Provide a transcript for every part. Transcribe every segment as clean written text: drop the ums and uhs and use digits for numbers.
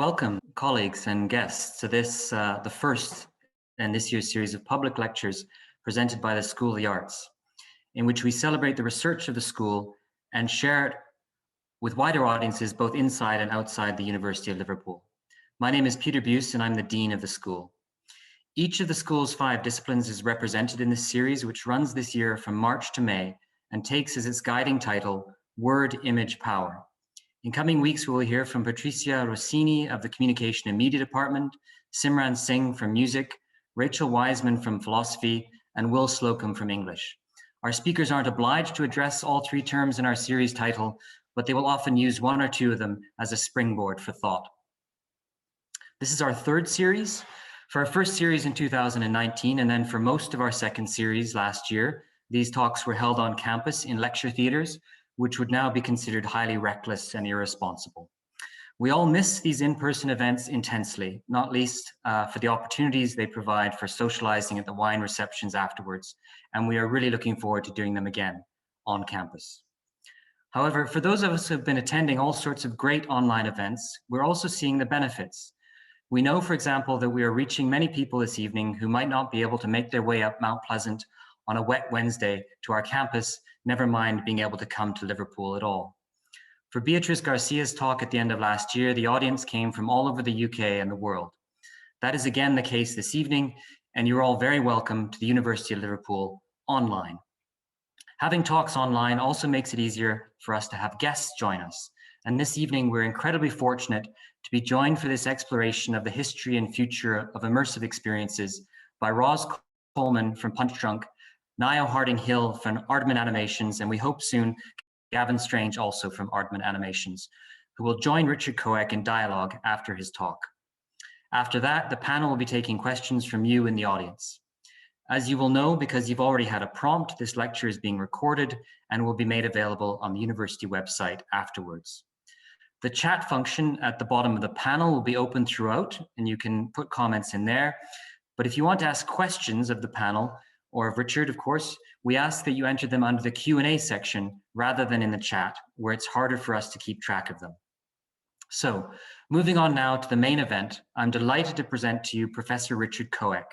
Welcome, colleagues and guests, to the first in this year's series of public lectures presented by the School of the Arts, in which we celebrate the research of the school and share it with wider audiences both inside and outside the University of Liverpool. My name is Peter Buse and I'm the Dean of the school. Each of the school's 5 disciplines is represented in this series, which runs this year from March to May and takes as its guiding title, Word, Image, Power. In coming weeks, we will hear from Patricia Rossini of the Communication and Media Department, Simran Singh from Music, Rachel Wiseman from Philosophy, and Will Slocum from English. Our speakers aren't obliged to address all 3 terms in our series title, but they will often use 1 or 2 of them as a springboard for thought. This is our 3rd series. For our first series in 2019, and then for most of our second series last year, these talks were held on campus in lecture theatres, which would now be considered highly reckless and irresponsible. We all miss these in-person events intensely, not least for the opportunities they provide for socializing at the wine receptions afterwards, and we are really looking forward to doing them again on campus. However, for those of us who have been attending all sorts of great online events, we're also seeing the benefits. We know, for example, that we are reaching many people this evening who might not be able to make their way up Mount Pleasant on a wet Wednesday to our campus, never mind being able to come to Liverpool at all. For Beatrice Garcia's talk at the end of last year, the audience came from all over the UK and the world. That is again the case this evening, and you're all very welcome to the University of Liverpool online. Having talks online also makes it easier for us to have guests join us. And this evening, we're incredibly fortunate to be joined for this exploration of the history and future of immersive experiences by Roz Coleman from Punchdrunk, Niall Harding-Hill from Aardman Animations, and we hope soon Gavin Strange also from Aardman Animations, who will join Richard Koech in dialogue after his talk. After that, the panel will be taking questions from you in the audience. As you will know, because you've already had a prompt, this lecture is being recorded and will be made available on the university website afterwards. The chat function at the bottom of the panel will be open throughout, and you can put comments in there. But if you want to ask questions of the panel, or of Richard, of course, we ask that you enter them under the Q&A section rather than in the chat, where it's harder for us to keep track of them. So, moving on now to the main event, I'm delighted to present to you Professor Richard Koech.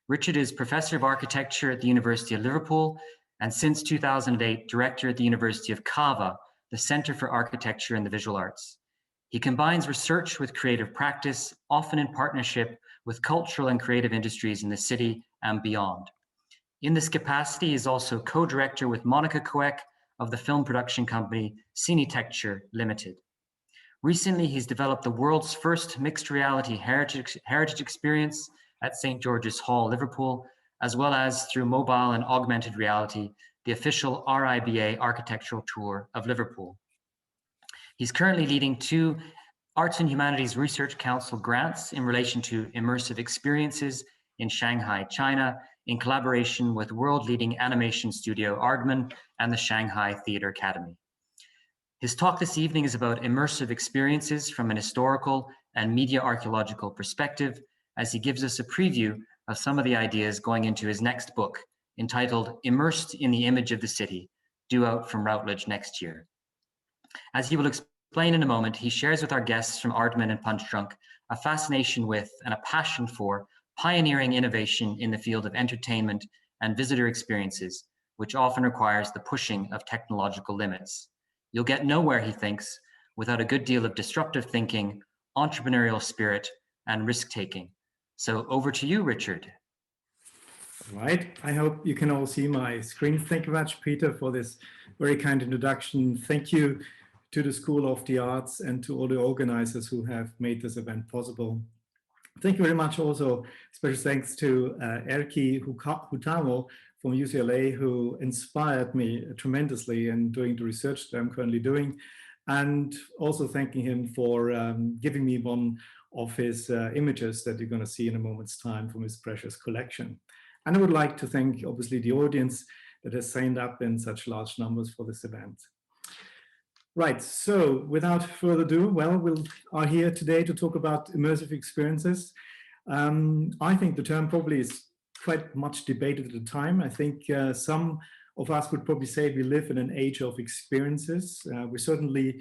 Richard is Professor of Architecture at the University of Liverpool, and since 2008, Director at the University of Cava, the Centre for Architecture and the Visual Arts. He combines research with creative practice, often in partnership with cultural and creative industries in the city and beyond. In this capacity, he is also co-director with Monica Koech of the film production company Cinetecture Limited. Recently, he's developed the world's first mixed reality heritage experience at St. George's Hall, Liverpool, as well as through mobile and augmented reality, the official RIBA architectural tour of Liverpool. He's currently leading 2 Arts and Humanities Research Council grants in relation to immersive experiences in Shanghai, China, in collaboration with world-leading animation studio Aardman and the Shanghai Theatre Academy. His talk this evening is about immersive experiences from an historical and media archaeological perspective, as he gives us a preview of some of the ideas going into his next book, entitled Immersed in the Image of the City, due out from Routledge next year. As he will explain in a moment, he shares with our guests from Aardman and Punchdrunk a fascination with and a passion for pioneering innovation in the field of entertainment and visitor experiences, which often requires the pushing of technological limits. You'll get nowhere, he thinks, without a good deal of disruptive thinking, entrepreneurial spirit, and risk-taking. So over to you, Richard. All right, I hope you can all see my screen. Thank you very much, Peter, for this very kind introduction. Thank you to the School of the Arts and to all the organizers who have made this event possible. Thank you very much also, special thanks to Erki Hutamo from UCLA, who inspired me tremendously in doing the research that I'm currently doing, and also thanking him for giving me one of his images that you're going to see in a moment's time from his precious collection. And I would like to thank, obviously, the audience that has signed up in such large numbers for this event. Right, so without further ado, well, we are here today to talk about immersive experiences. I think the term probably is quite much debated at the time. I think some of us would probably say we live in an age of experiences. We certainly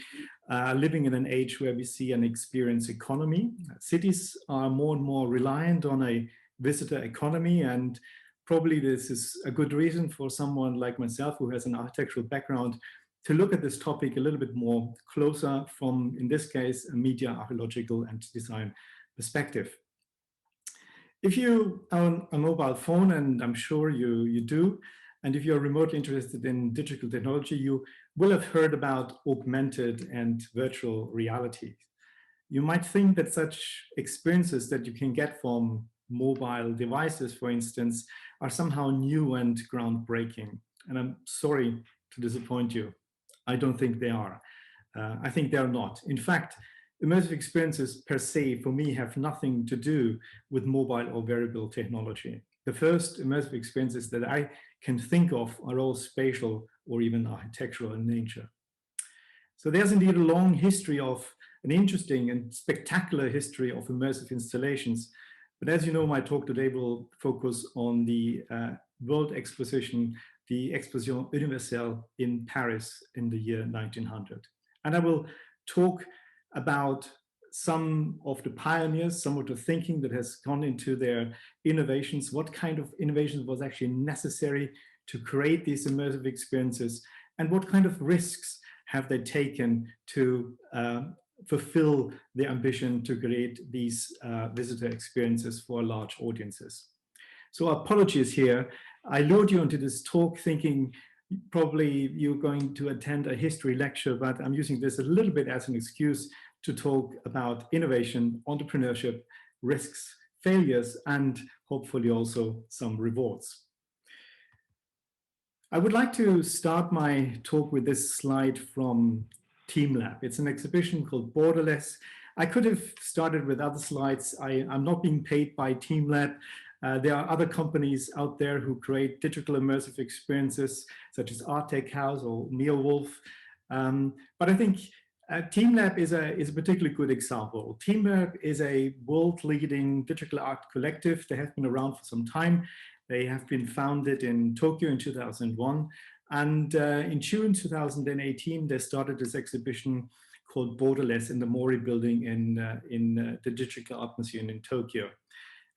living in an age where we see an experience economy. Cities are more and more reliant on a visitor economy, and probably this is a good reason for someone like myself who has an architectural background to look at this topic a little bit more closer from, in this case, a media, archaeological, and design perspective. If you own a mobile phone, and I'm sure you do, and if you're remotely interested in digital technology, you will have heard about augmented and virtual reality. You might think that such experiences that you can get from mobile devices, for instance, are somehow new and groundbreaking. And I'm sorry to disappoint you. I don't think they are. I think they are not. In fact, immersive experiences per se, for me, have nothing to do with mobile or wearable technology. The first immersive experiences that I can think of are all spatial or even architectural in nature. So there's indeed a long history of an interesting and spectacular history of immersive installations. But as you know, my talk today will focus on the World Exposition, the Exposition Universelle in Paris in the year 1900. And I will talk about some of the pioneers, some of the thinking that has gone into their innovations, what kind of innovations was actually necessary to create these immersive experiences, and what kind of risks have they taken to fulfill the ambition to create these visitor experiences for large audiences. So apologies here. I lured you into this talk thinking probably you're going to attend a history lecture, but I'm using this a little bit as an excuse to talk about innovation, entrepreneurship, risks, failures, and hopefully also some rewards. I would like to start my talk with this slide from TeamLab. It's an exhibition called Borderless. I could have started with other slides. I'm not being paid by TeamLab. There are other companies out there who create digital immersive experiences, such as Artec House or NeoWolf. But I think TeamLab is a particularly good example. TeamLab is a world-leading digital art collective. They have been around for some time. They have been founded in Tokyo in 2001. And in June 2018, they started this exhibition called Borderless in the Mori building in the Digital Art Museum in Tokyo.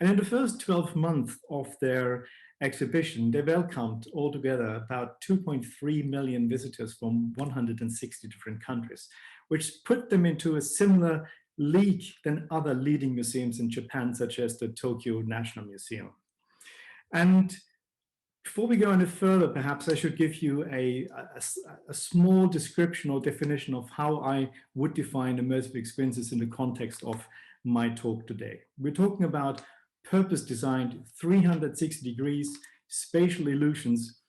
And in the first 12 months of their exhibition, they welcomed altogether about 2.3 million visitors from 160 different countries, which put them into a similar league than other leading museums in Japan, such as the Tokyo National Museum. And before we go any further, perhaps I should give you a small description or definition of how I would define immersive experiences in the context of my talk today. We're talking about purpose-designed 360 degrees spatial illusions,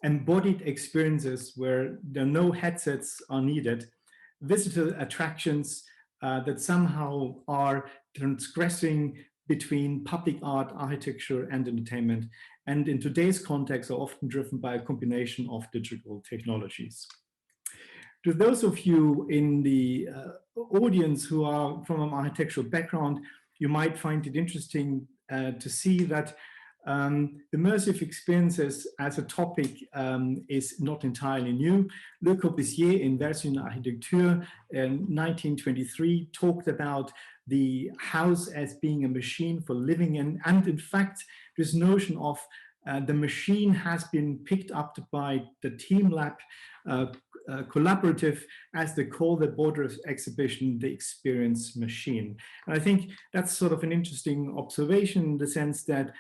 embodied experiences where there are no headsets are needed, visitor attractions that somehow are transgressing between public art, architecture, and entertainment, and in today's context are often driven by a combination of digital technologies. To those of you in the audience who are from an architectural background, you might find it interesting to see that immersive experiences as a topic is not entirely new. Le Corbusier in Version Architecture in 1923 talked about the house as being a machine for living in, and in fact, this notion of the machine has been picked up by the TeamLab collaborative, as they call the Borderless exhibition, the experience machine. And I think that's sort of an interesting observation in the sense that,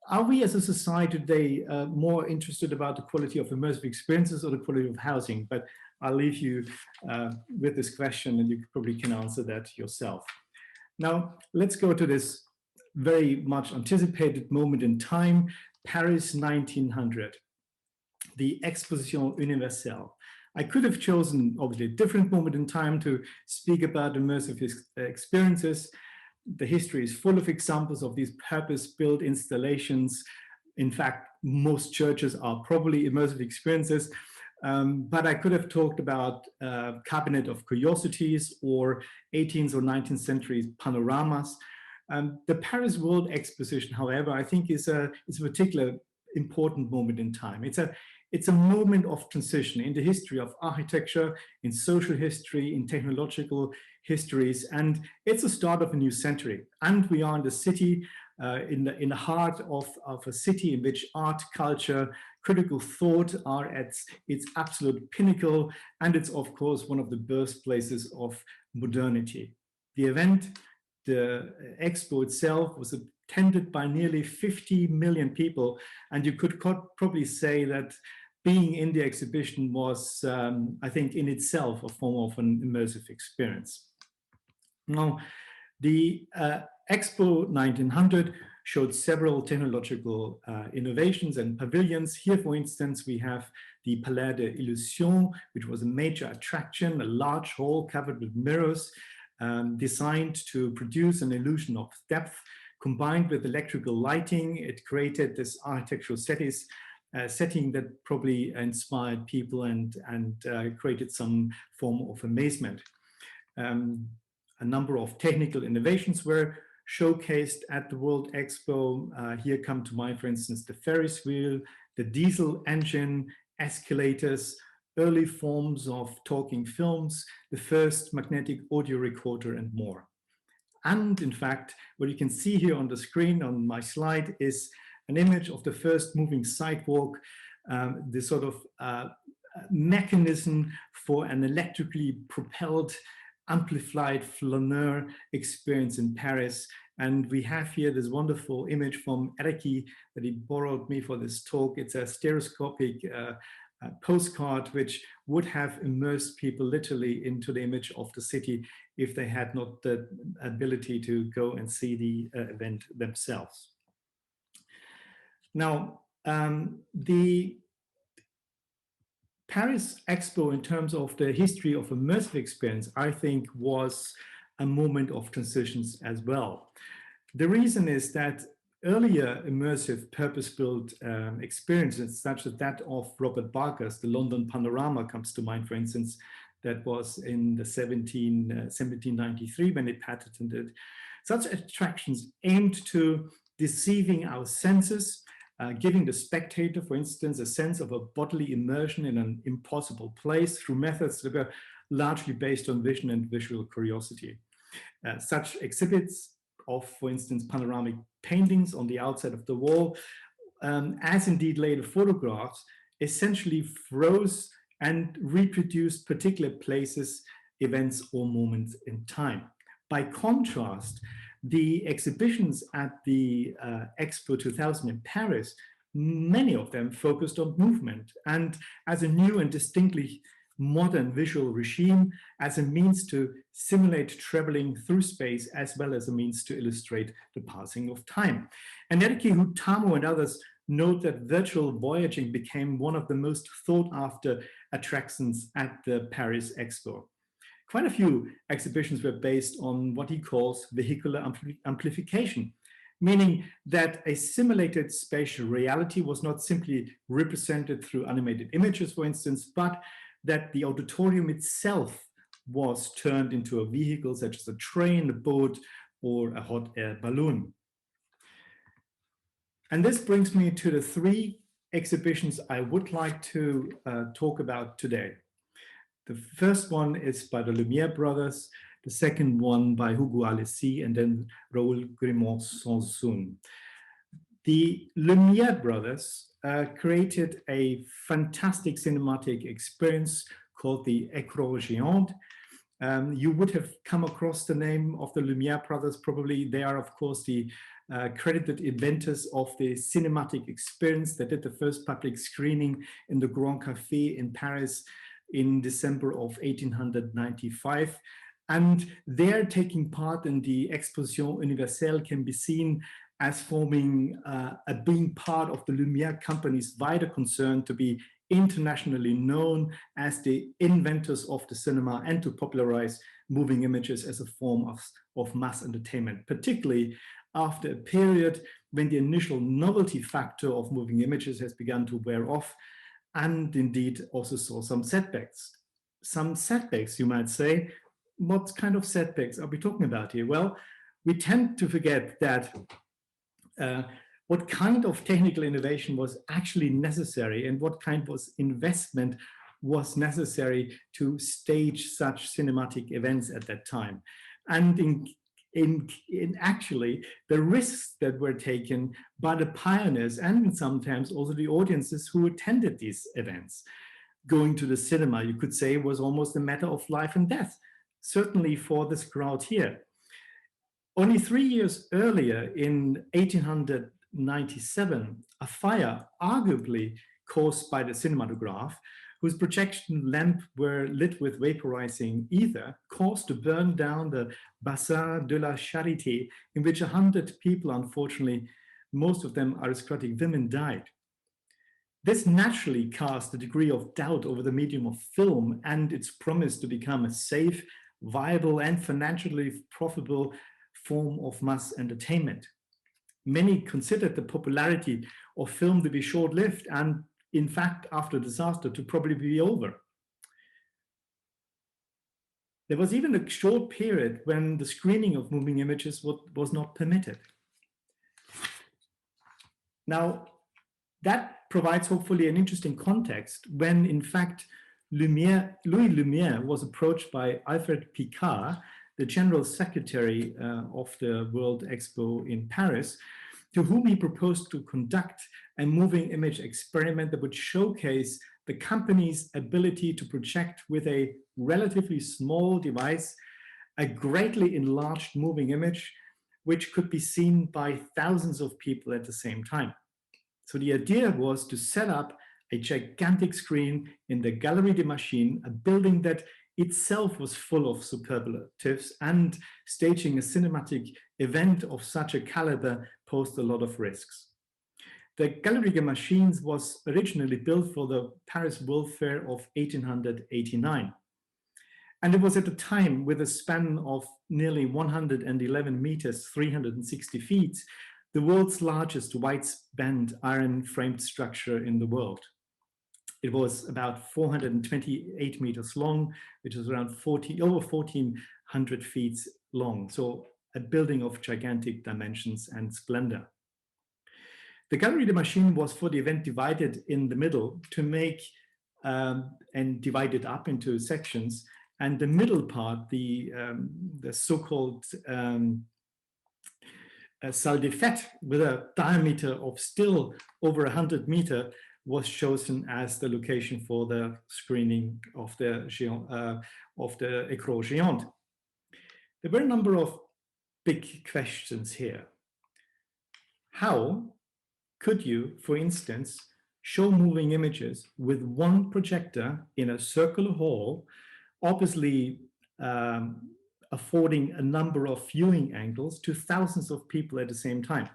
are we as a society today more interested about the quality of immersive experiences or the quality of housing? But I'll leave you with this question, and you probably can answer that yourself. Now, let's go to this very much anticipated moment in time, Paris 1900, the Exposition Universelle. I could have chosen, obviously, a different moment in time to speak about immersive experiences. The history is full of examples of these purpose-built installations. In fact, most churches are probably immersive experiences. But I could have talked about Cabinet of Curiosities or 18th or 19th century panoramas. The Paris World Exposition, however, I think is a particular important moment in time. It's a moment of transition in the history of architecture, in social history, in technological histories, and it's the start of a new century. And we are in the city, in the heart of a city in which art, culture, critical thought are at its absolute pinnacle, and it's of course one of the birthplaces of modernity. The event, the expo itself, was attended by nearly 50 million people, and you could probably say that being in the exhibition was, I think, in itself a form of an immersive experience. Now, the Expo 1900 showed several technological innovations and pavilions. Here, for instance, we have the Palais de Illusion, which was a major attraction, a large hall covered with mirrors, designed to produce an illusion of depth. Combined with electrical lighting, it created this architectural setting that probably inspired people and created some form of amazement. A number of technical innovations were showcased at the World Expo. Here come to mind, for instance, the Ferris wheel, the diesel engine, escalators, early forms of talking films, the first magnetic audio recorder, and more. And in fact, what you can see here on the screen on my slide is an image of the first moving sidewalk, the sort of mechanism for an electrically propelled amplified flaneur experience in Paris. And we have here this wonderful image from Erki that he borrowed me for this talk. It's a stereoscopic postcard which would have immersed people literally into the image of the city if they had not the ability to go and see the event themselves. Now, the Paris Expo, in terms of the history of immersive experience, I think was a moment of transitions as well. The reason is that earlier immersive purpose-built experiences, such as that of Robert Barker's, the London Panorama comes to mind, for instance, that was in the 1793 when it patented. Such attractions aimed to deceiving our senses, giving the spectator, for instance, a sense of a bodily immersion in an impossible place through methods that were largely based on vision and visual curiosity. Such exhibits of, for instance, panoramic paintings on the outside of the wall, as indeed later photographs, essentially froze and reproduced particular places, events, or moments in time. By contrast, the exhibitions at the Expo 2000 in Paris, many of them focused on movement and as a new and distinctly modern visual regime, as a means to simulate traveling through space, as well as a means to illustrate the passing of time. And Erki Hutamo and others note that virtual voyaging became one of the most sought after attractions at the Paris Expo. Quite a few exhibitions were based on what he calls vehicular amplification, meaning that a simulated spatial reality was not simply represented through animated images, for instance, but that the auditorium itself was turned into a vehicle such as a train, a boat, or a hot air balloon. And this brings me to the three exhibitions I would like to talk about today. The first one is by the Lumière brothers, the second one by Hugo Alessi, and then Raoul Grimond-Sanson. The Lumière brothers created a fantastic cinematic experience called the Écran Géant. You would have come across the name of the Lumière brothers probably. They are, of course, the credited inventors of the cinematic experience. They did the first public screening in the Grand Café in Paris in December of 1895. And their taking part in the Exposition Universelle can be seen as forming being part of the Lumière company's wider concern to be internationally known as the inventors of the cinema and to popularize moving images as a form of mass entertainment, particularly after a period when the initial novelty factor of moving images has begun to wear off, and indeed also saw some setbacks. Some setbacks, you might say. What kind of setbacks are we talking about here? Well, we tend to forget that what kind of technical innovation was actually necessary and what kind of investment was necessary to stage such cinematic events at that time. And in actually the risks that were taken by the pioneers and sometimes also the audiences who attended these events. Going to the cinema, you could say, was almost a matter of life and death, certainly for this crowd here. Only 3 years earlier, in 1897, a fire, arguably caused by the cinematograph, whose projection lamp were lit with vaporizing ether, caused to burn down the Bassin de la Charité, in which 100 people, unfortunately, most of them aristocratic women, died. This naturally cast a degree of doubt over the medium of film and its promise to become a safe, viable, and financially profitable form of mass entertainment. Many considered the popularity of film to be short-lived and, in fact, after disaster, to probably be over. There was even a short period when the screening of moving images was not permitted. Now, that provides hopefully an interesting context when, in fact, Louis Lumière was approached by Alfred Picard, the General Secretary of the World Expo in Paris, to whom he proposed to conduct a moving image experiment that would showcase the company's ability to project with a relatively small device a greatly enlarged moving image, which could be seen by thousands of people at the same time. So the idea was to set up a gigantic screen in the Galerie des Machines, a building that itself was full of superlatives, and staging a cinematic event of such a caliber posed a lot of risks. The Galerie des Machines was originally built for the Paris World Fair of 1889. And it was at a time with a span of nearly 111 meters, 360 feet, the world's largest widespan iron-framed structure in the world. It was about 428 meters long, which is around over 1,400 feet long. So a building of gigantic dimensions and splendor. The Galerie des Machines was for the event divided in the middle to make and divided up into sections. And the middle part, the so-called salle des fêtes, with a diameter of still over 100 meters, was chosen as the location for the screening of the Écran Géant. There were a number of big questions here. How could you, for instance, show moving images with one projector in a circular hall, obviously affording a number of viewing angles to thousands of people at the same time?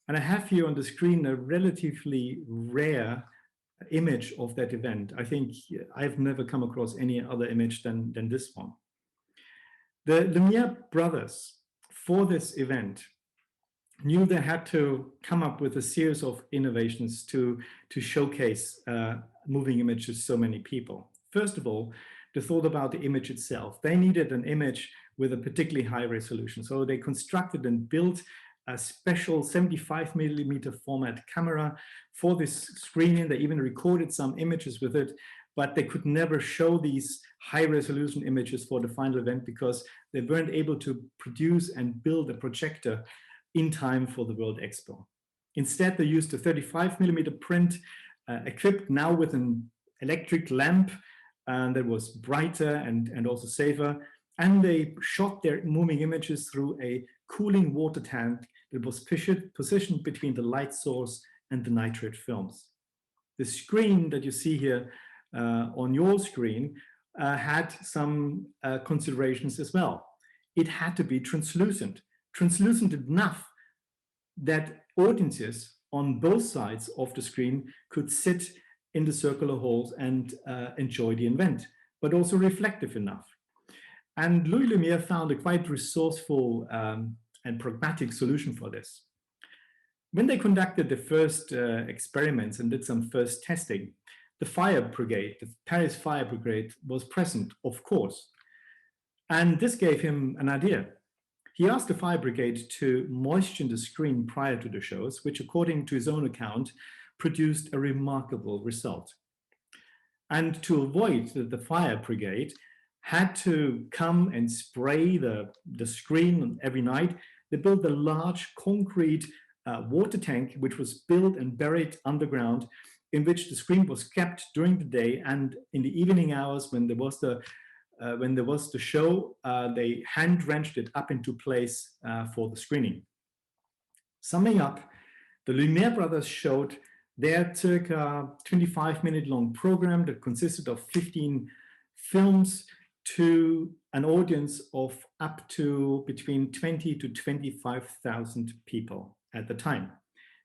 And I have here on the screen a relatively rare image of that event. I think I've never come across any other image than this one. The Lumière brothers, for this event, knew they had to come up with a series of innovations to showcase moving images to so many people. First of all, they thought about the image itself. They needed an image with a particularly high resolution. So they constructed and built a special 75 millimeter format camera for this screening. They even recorded some images with it, but they could never show these high resolution images for the final event because they weren't able to produce and build a projector in time for the World Expo. Instead, they used a 35 millimeter print equipped now with an electric lamp that was brighter and also safer. And they shot their moving images through a cooling water tank that was positioned between the light source and the nitrate films. The screen that you see here on your screen had some considerations as well. It had to be translucent enough that audiences on both sides of the screen could sit in the circular halls and enjoy the event, but also reflective enough. And Louis Lumière found a quite resourceful and pragmatic solution for this. When they conducted the first experiments and did some first testing, the fire brigade, the Paris Fire Brigade, was present, of course. And this gave him an idea. he asked the fire brigade to moisten the screen prior to the shows, which according to his own account, produced a remarkable result. And to avoid that the fire brigade had to come and spray the screen every night, they built a large concrete water tank, which was built and buried underground, in which the screen was kept during the day, and in the evening hours when there was the show, they hand wrenched it up into place for the screening. Summing up, the Lumiere brothers showed their circa 25-minute long program that consisted of 15 films to an audience of up to between 20 to 25,000 people at the time.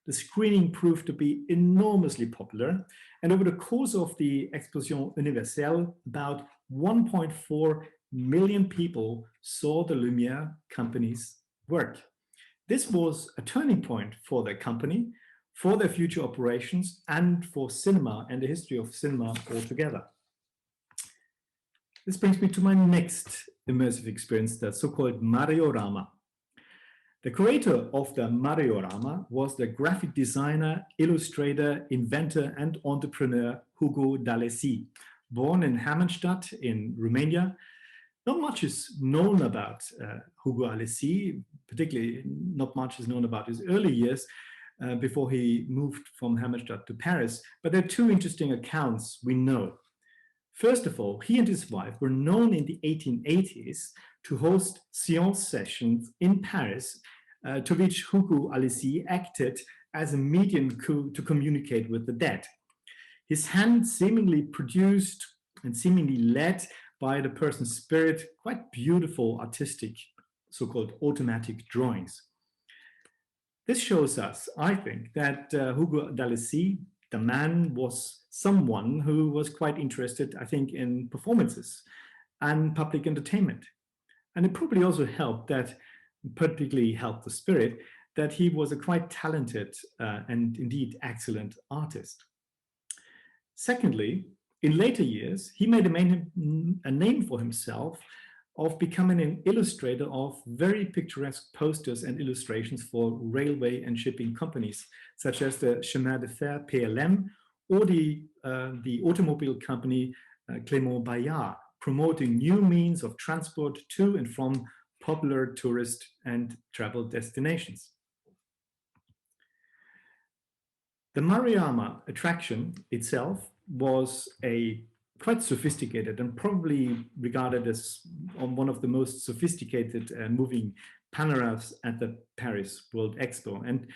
The screening proved to be enormously popular, and over the course of the Exposition Universelle, about 1.4 million people saw the Lumiere company's work. This was a turning point for their company, for their future operations, and for cinema and the history of cinema altogether. This brings me to my next immersive experience, the so-called Mariorama. The creator of the Mariorama was the graphic designer, illustrator, inventor, and entrepreneur Hugo d'Alessy. Born in Hermannstadt in Romania, not much is known about Hugo d'Alessy, particularly not much is known about his early years before he moved from Hermannstadt to Paris, but there are two interesting accounts we know. First of all, he and his wife were known in the 1880s to host séance sessions in Paris, to which Hugo d'Alessy acted as a medium to communicate with the dead. His hand seemingly produced and seemingly led by the person's spirit quite beautiful artistic, so-called automatic drawings. This shows us, I think, that Hugo d'Alessy, the man, was someone who was quite interested, I think, in performances and public entertainment. And it probably also helped that, particularly helped the spirit, that he was a quite talented and indeed excellent artist. Secondly, in later years, he made a name for himself of becoming an illustrator of very picturesque posters and illustrations for railway and shipping companies, such as the Chemin de Fer PLM or the automobile company Clément Bayard, promoting new means of transport to and from popular tourist and travel destinations. The Mariorama attraction itself was a quite sophisticated and probably regarded as one of the most sophisticated moving panoramas at the Paris World Expo. And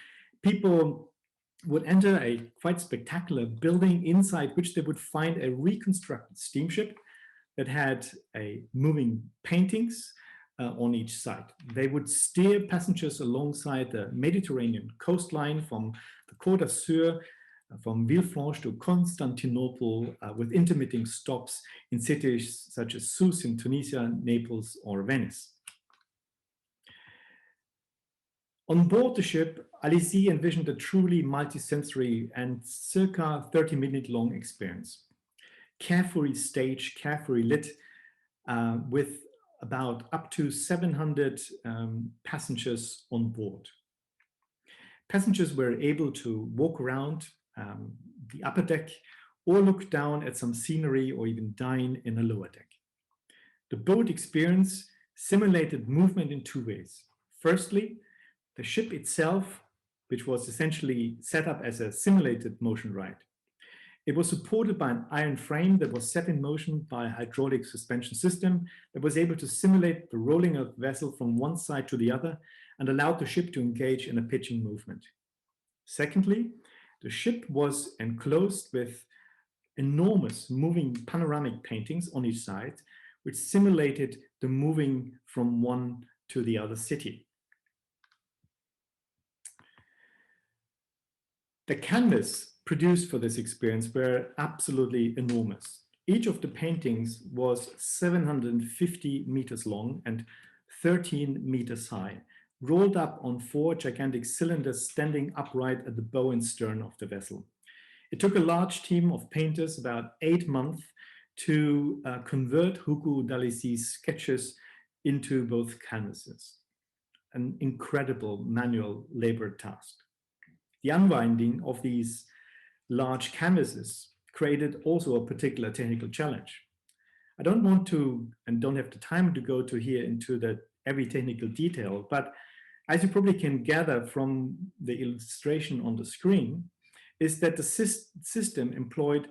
people would enter a quite spectacular building inside which they would find a reconstructed steamship that had moving paintings on each side. They would steer passengers alongside the Mediterranean coastline from the Côte d'Azur, from Villefranche to Constantinople, with intermittent stops in cities such as Sousse in Tunisia, Naples, or Venice. On board the ship, Alessy envisioned a truly multi-sensory and circa 30-minute long experience. Carefully staged, carefully lit, with about up to 700 passengers on board. Passengers were able to walk around the upper deck or look down at some scenery or even dine in a lower deck. The boat experience simulated movement in two ways. Firstly, the ship itself, which was essentially set up as a simulated motion ride. It was supported by an iron frame that was set in motion by a hydraulic suspension system that was able to simulate the rolling of the vessel from one side to the other and allowed the ship to engage in a pitching movement. Secondly, the ship was enclosed with enormous moving panoramic paintings on each side, which simulated the moving from one to the other city. The canvas produced for this experience were absolutely enormous. Each of the paintings was 750 meters long and 13 meters high, rolled up on 4 gigantic cylinders standing upright at the bow and stern of the vessel. It took a large team of painters about 8 months to convert Hugo d'Alessy's sketches into both canvases. an incredible manual labor task. The unwinding of these large canvases created also a particular technical challenge. I don't want to, and don't have the time to go to here into every technical detail, but as you probably can gather from the illustration on the screen, is that the system employed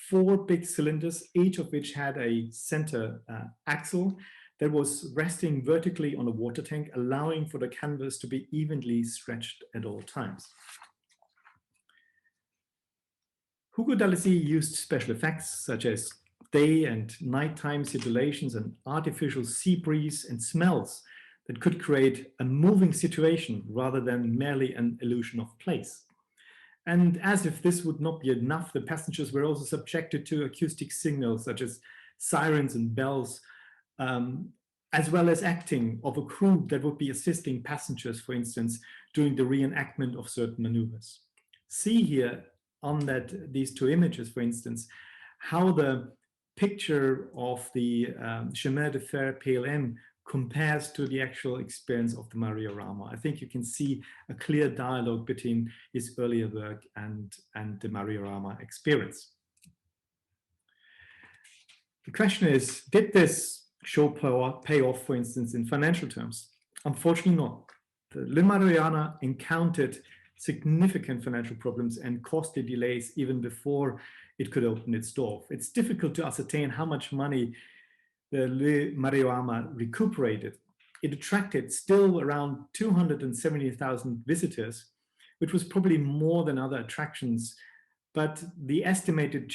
4 big cylinders, each of which had a center axle that was resting vertically on a water tank, allowing for the canvas to be evenly stretched at all times. Hugo Dallesy used special effects such as day and nighttime situations and artificial sea breeze and smells that could create a moving situation rather than merely an illusion of place. And as if this would not be enough, the passengers were also subjected to acoustic signals such as sirens and bells, as well as acting of a crew that would be assisting passengers, for instance, during the reenactment of certain maneuvers. See here on these 2 images, for instance, how the picture of the Chemin de Fer PLM compares to the actual experience of the Mariorama. I think you can see a clear dialogue between his earlier work and the Mariorama experience. The question is, did this show pay off, for instance, in financial terms? Unfortunately not. The Le Mariorama encountered significant financial problems and costly delays even before it could open its door. It's difficult to ascertain how much money the Le Mariorama recuperated. It attracted still around 270,000 visitors, which was probably more than other attractions, but the estimated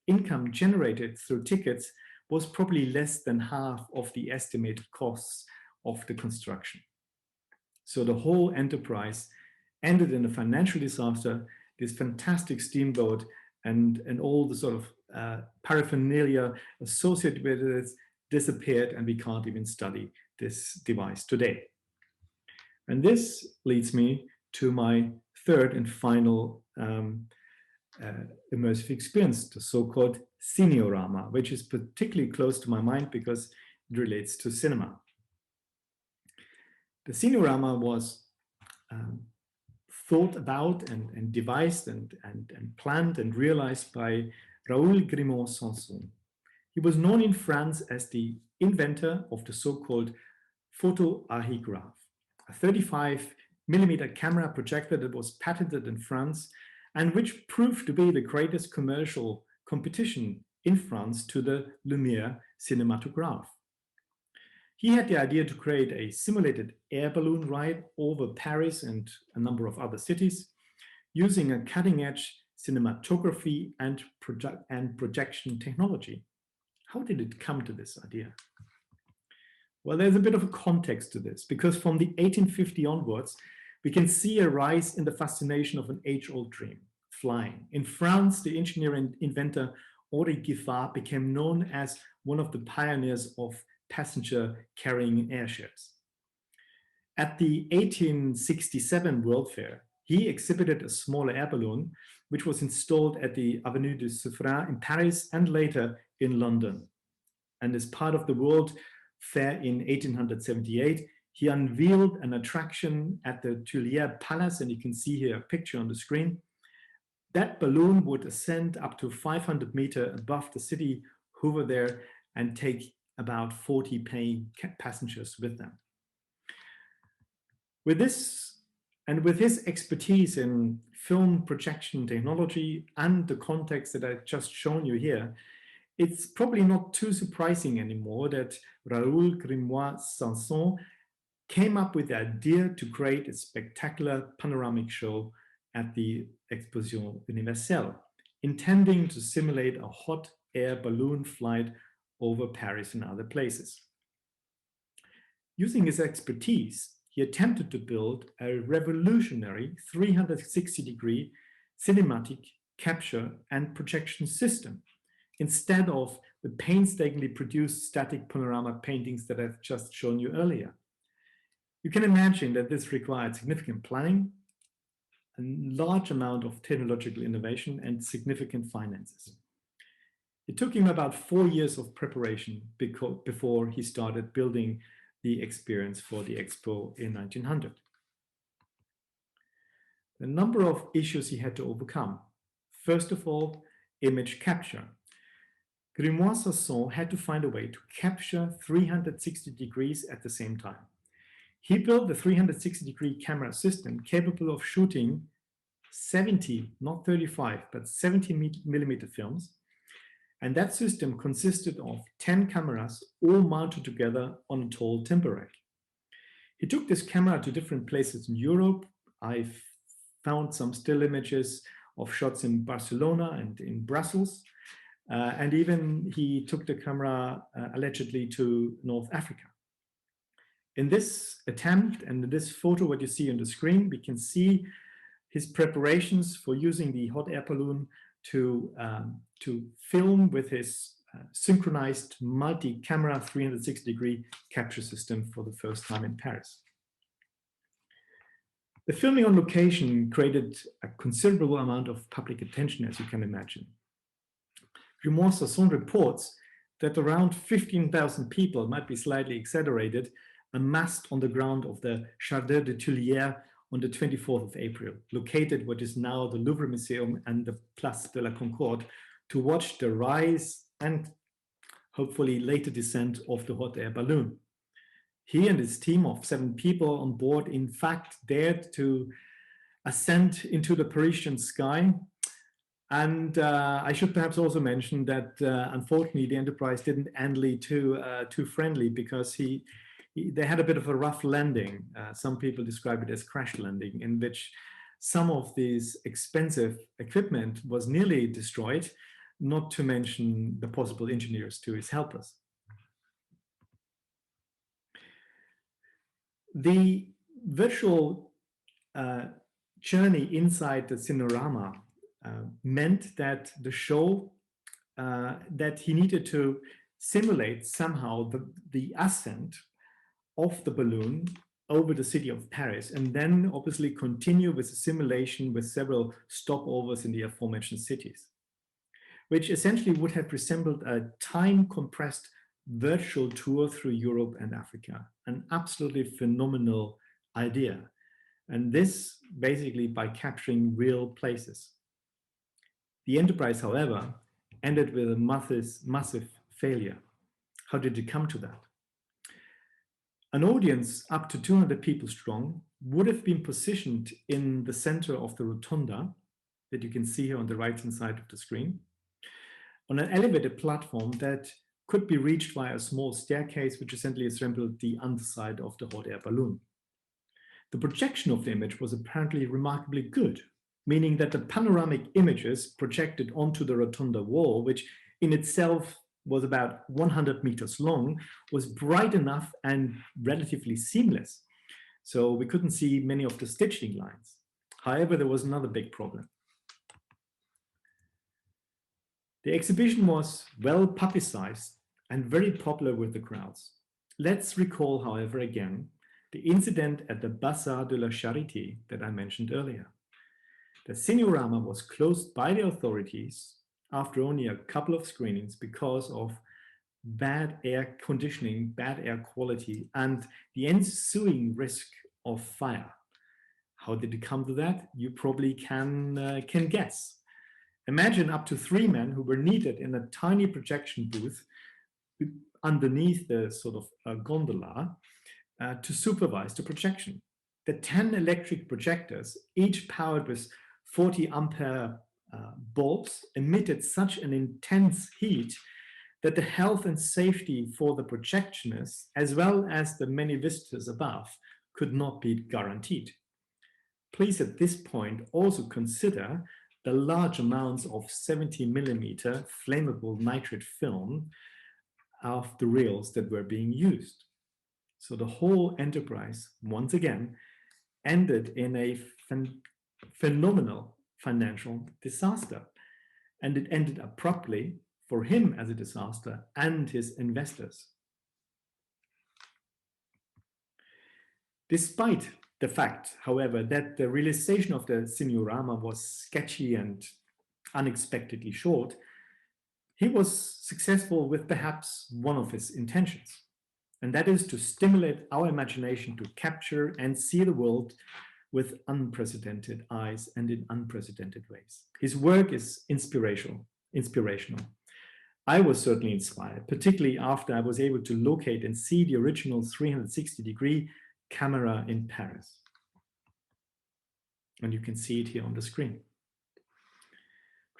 income generated through tickets was probably less than half of the estimated costs of the construction. So the whole enterprise ended in a financial disaster. This fantastic steamboat and all the sort of paraphernalia associated with it disappeared, and we can't even study this device today. And this leads me to my third and final immersive experience, the so-called Cineorama, which is particularly close to my mind because it relates to cinema. The Cineorama was thought about and devised and planned and realized by Raoul Grimont-Sanson. He was known in France as the inventor of the so-called photoarchigraph, a 35mm camera projector that was patented in France and which proved to be the greatest commercial competition in France to the Lumière cinematograph. He had the idea to create a simulated air balloon ride over Paris and a number of other cities using a cutting-edge cinematography and projection technology. How did it come to this idea? Well, there's a bit of a context to this, because from the 1850 onwards, we can see a rise in the fascination of an age-old dream, flying. In France, the engineer and inventor Henri Giffard became known as one of the pioneers of passenger-carrying airships. At the 1867 World Fair, he exhibited a smaller air balloon, which was installed at the Avenue du Suffren in Paris and later in London. And as part of the World Fair in 1878, he unveiled an attraction at the Tuileries Palace, and you can see here a picture on the screen. That balloon would ascend up to 500 meters above the city over there and take about 40 paying passengers with them. With this, and with his expertise in film projection technology and the context that I've just shown you here, it's probably not too surprising anymore that Raoul Grimont-Sanson came up with the idea to create a spectacular panoramic show at the Exposition Universelle, intending to simulate a hot air balloon flight over Paris and other places. Using his expertise, he attempted to build a revolutionary 360-degree cinematic capture and projection system instead of the painstakingly produced static panorama paintings that I've just shown you earlier. You can imagine that this required significant planning, a large amount of technological innovation, and significant finances. It took him about 4 years of preparation before he started building the experience for the Expo in 1900. A number of issues he had to overcome. First of all, image capture. Grimoire-Sasson had to find a way to capture 360 degrees at the same time. He built the 360-degree camera system capable of shooting 70, not 35, but 70 millimeter films. And that system consisted of 10 cameras all mounted together on a tall timber rack. He took this camera to different places in Europe. I've found some still images of shots in Barcelona and in Brussels. And even he took the camera allegedly to North Africa. In this attempt and in this photo, what you see on the screen, we can see his preparations for using the hot air balloon to film with his synchronized multi-camera 360-degree capture system for the first time in Paris. The filming on location created a considerable amount of public attention, as you can imagine. Grimoire-Sasson reports that around 15,000 people, might be slightly exaggerated, amassed on the ground of the Jardin des Tuileries on the 24th of April, located what is now the Louvre Museum and the Place de la Concorde, to watch the rise and hopefully later descent of the hot air balloon. He and his team of 7 people on board, in fact, dared to ascend into the Parisian sky. And I should perhaps also mention that unfortunately the Enterprise didn't end too friendly, because they had a bit of a rough landing. Some people describe it as crash landing, in which some of this expensive equipment was nearly destroyed, not to mention the possible engineers to his helpers. The virtual journey inside the Cinerama meant that the show, that he needed to simulate somehow the ascent of the balloon over the city of Paris, and then obviously continue with the simulation with several stopovers in the aforementioned cities, which essentially would have resembled a time-compressed virtual tour through Europe and Africa. An absolutely phenomenal idea. And this basically by capturing real places. The Enterprise, however, ended with a massive failure. How did it come to that? An audience up to 200 people strong would have been positioned in the center of the rotunda that you can see here on the right-hand side of the screen, on an elevated platform that could be reached via a small staircase, which essentially resembled the underside of the hot air balloon. The projection of the image was apparently remarkably good, meaning that the panoramic images projected onto the rotunda wall, which in itself was about 100 meters long, was bright enough and relatively seamless. So we couldn't see many of the stitching lines. However, there was another big problem. The exhibition was well publicized and very popular with the crowds. Let's recall, however, again, the incident at the Bazaar de la Charité that I mentioned earlier. The Cinerama was closed by the authorities after only a couple of screenings because of bad air conditioning, bad air quality, and the ensuing risk of fire. How did it come to that? You probably can guess. Imagine up to 3 men who were needed in a tiny projection booth underneath the sort of gondola to supervise the projection. The 10 electric projectors, each powered with 40 ampere bulbs, emitted such an intense heat that the health and safety for the projectionists, as well as the many visitors above, could not be guaranteed. Please at this point also consider the large amounts of 70 millimeter flammable nitrate film of the reels that were being used. So the whole enterprise, once again, ended in a phenomenal financial disaster. And it ended abruptly for him as a disaster and his investors. Despite the fact, however, that the realization of the Cinerama was sketchy and unexpectedly short, he was successful with perhaps one of his intentions. And that is to stimulate our imagination to capture and see the world with unprecedented eyes and in unprecedented ways. His work is inspirational. I was certainly inspired, particularly after I was able to locate and see the original 360-degree camera in Paris. And you can see it here on the screen.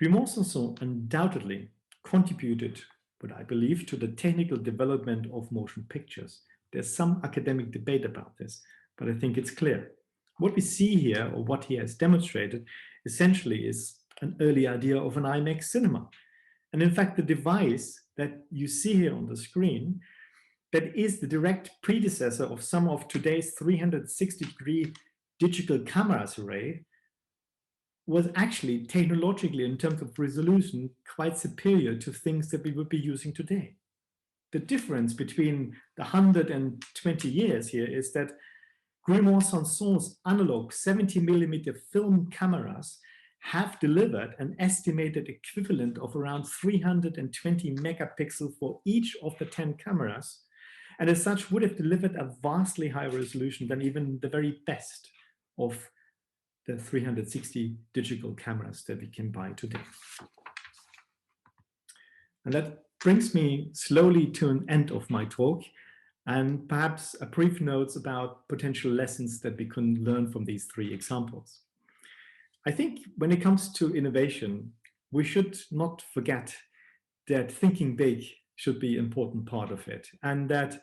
Grimaud-Sanson undoubtedly contributed, what I believe, to the technical development of motion pictures. There's some academic debate about this, but I think it's clear. What we see here, or what he has demonstrated, essentially is an early idea of an IMAX cinema. And in fact, the device that you see here on the screen, that is the direct predecessor of some of today's 360-degree digital cameras array, was actually technologically, in terms of resolution, quite superior to things that we would be using today. The difference between the 120 years here is that Grimaud-Sanson's analog 70mm film cameras have delivered an estimated equivalent of around 320 megapixels for each of the 10 cameras, and as such would have delivered a vastly higher resolution than even the very best of the 360 digital cameras that we can buy today. And that brings me slowly to an end of my talk, and perhaps a brief notes about potential lessons that we can learn from these three examples. I think when it comes to innovation, we should not forget that thinking big should be an important part of it, and that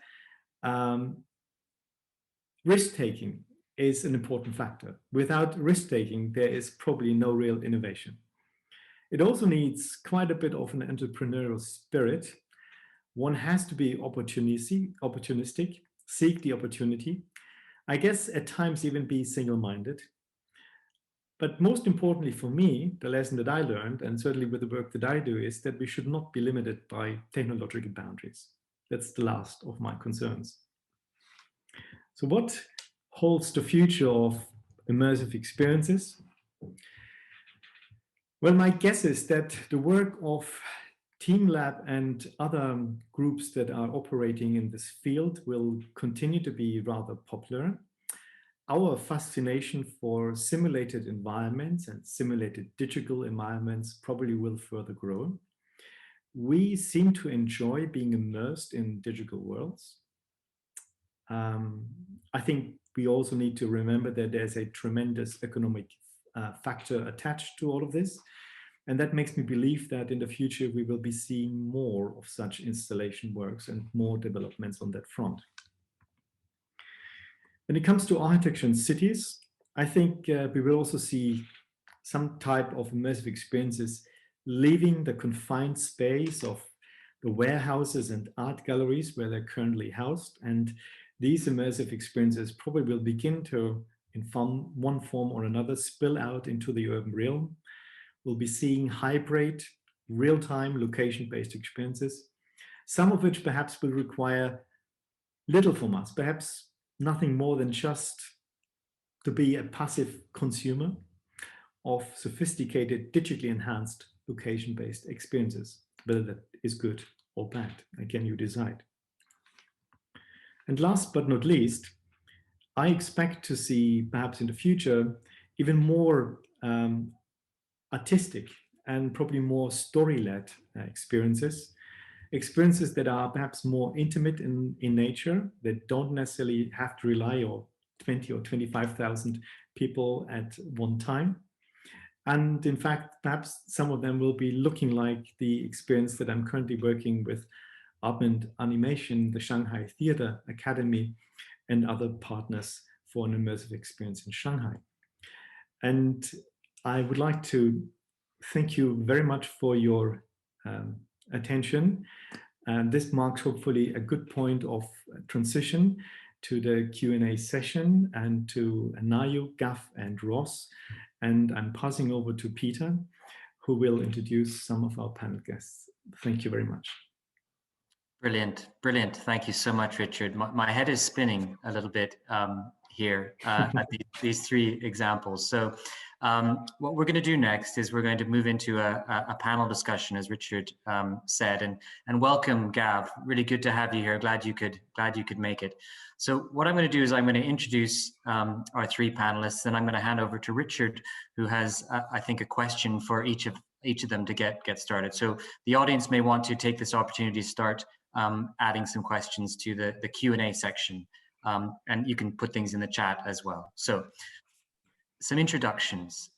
risk-taking is an important factor. Without risk-taking, there is probably no real innovation. It also needs quite a bit of an entrepreneurial spirit. One has to be opportunistic, seek the opportunity. I guess at times even be single-minded. But most importantly for me, the lesson that I learned, and certainly with the work that I do, is that we should not be limited by technological boundaries. That's the last of my concerns. So what holds the future of immersive experiences? Well, my guess is that the work of TeamLab and other groups that are operating in this field will continue to be rather popular. Our fascination for simulated environments and simulated digital environments probably will further grow. We seem to enjoy being immersed in digital worlds. I think we also need to remember that there's a tremendous economic factor attached to all of this. And that makes me believe that in the future, we will be seeing more of such installation works and more developments on that front. When it comes to architecture and cities, I think we will also see some type of immersive experiences leaving the confined space of the warehouses and art galleries where they're currently housed. And these immersive experiences probably will begin to, in one form or another, spill out into the urban realm. We'll be seeing hybrid, real-time, location-based experiences, some of which perhaps will require little from us, perhaps nothing more than just to be a passive consumer of sophisticated, digitally enhanced, location-based experiences, whether that is good or bad. Again, you decide. And last but not least, I expect to see, perhaps in the future, even more artistic and probably more story-led experiences that are perhaps more intimate in nature, that don't necessarily have to rely on 20 or 25,000 people at one time. And in fact, perhaps some of them will be looking like the experience that I'm currently working with Augment Animation, the Shanghai Theater Academy, and other partners for an immersive experience in Shanghai. And I would like to thank you very much for your attention. And this marks hopefully a good point of transition to the Q&A session and to Nayu, Gav, and Ross. And I'm passing over to Peter, who will introduce some of our panel guests. Thank you very much. Brilliant, brilliant. Thank you so much, Richard. My head is spinning a little bit here at these three examples. So What we're going to do next is we're going to move into a panel discussion, as Richard said, and welcome, Gav. Really good to have you here. Glad you could make it. So what I'm going to do is I'm going to introduce our three panelists, and I'm going to hand over to Richard, who has, I think, a question for each of them to get started. So the audience may want to take this opportunity to start adding some questions to the Q&A section, and you can put things in the chat as well. So some introductions.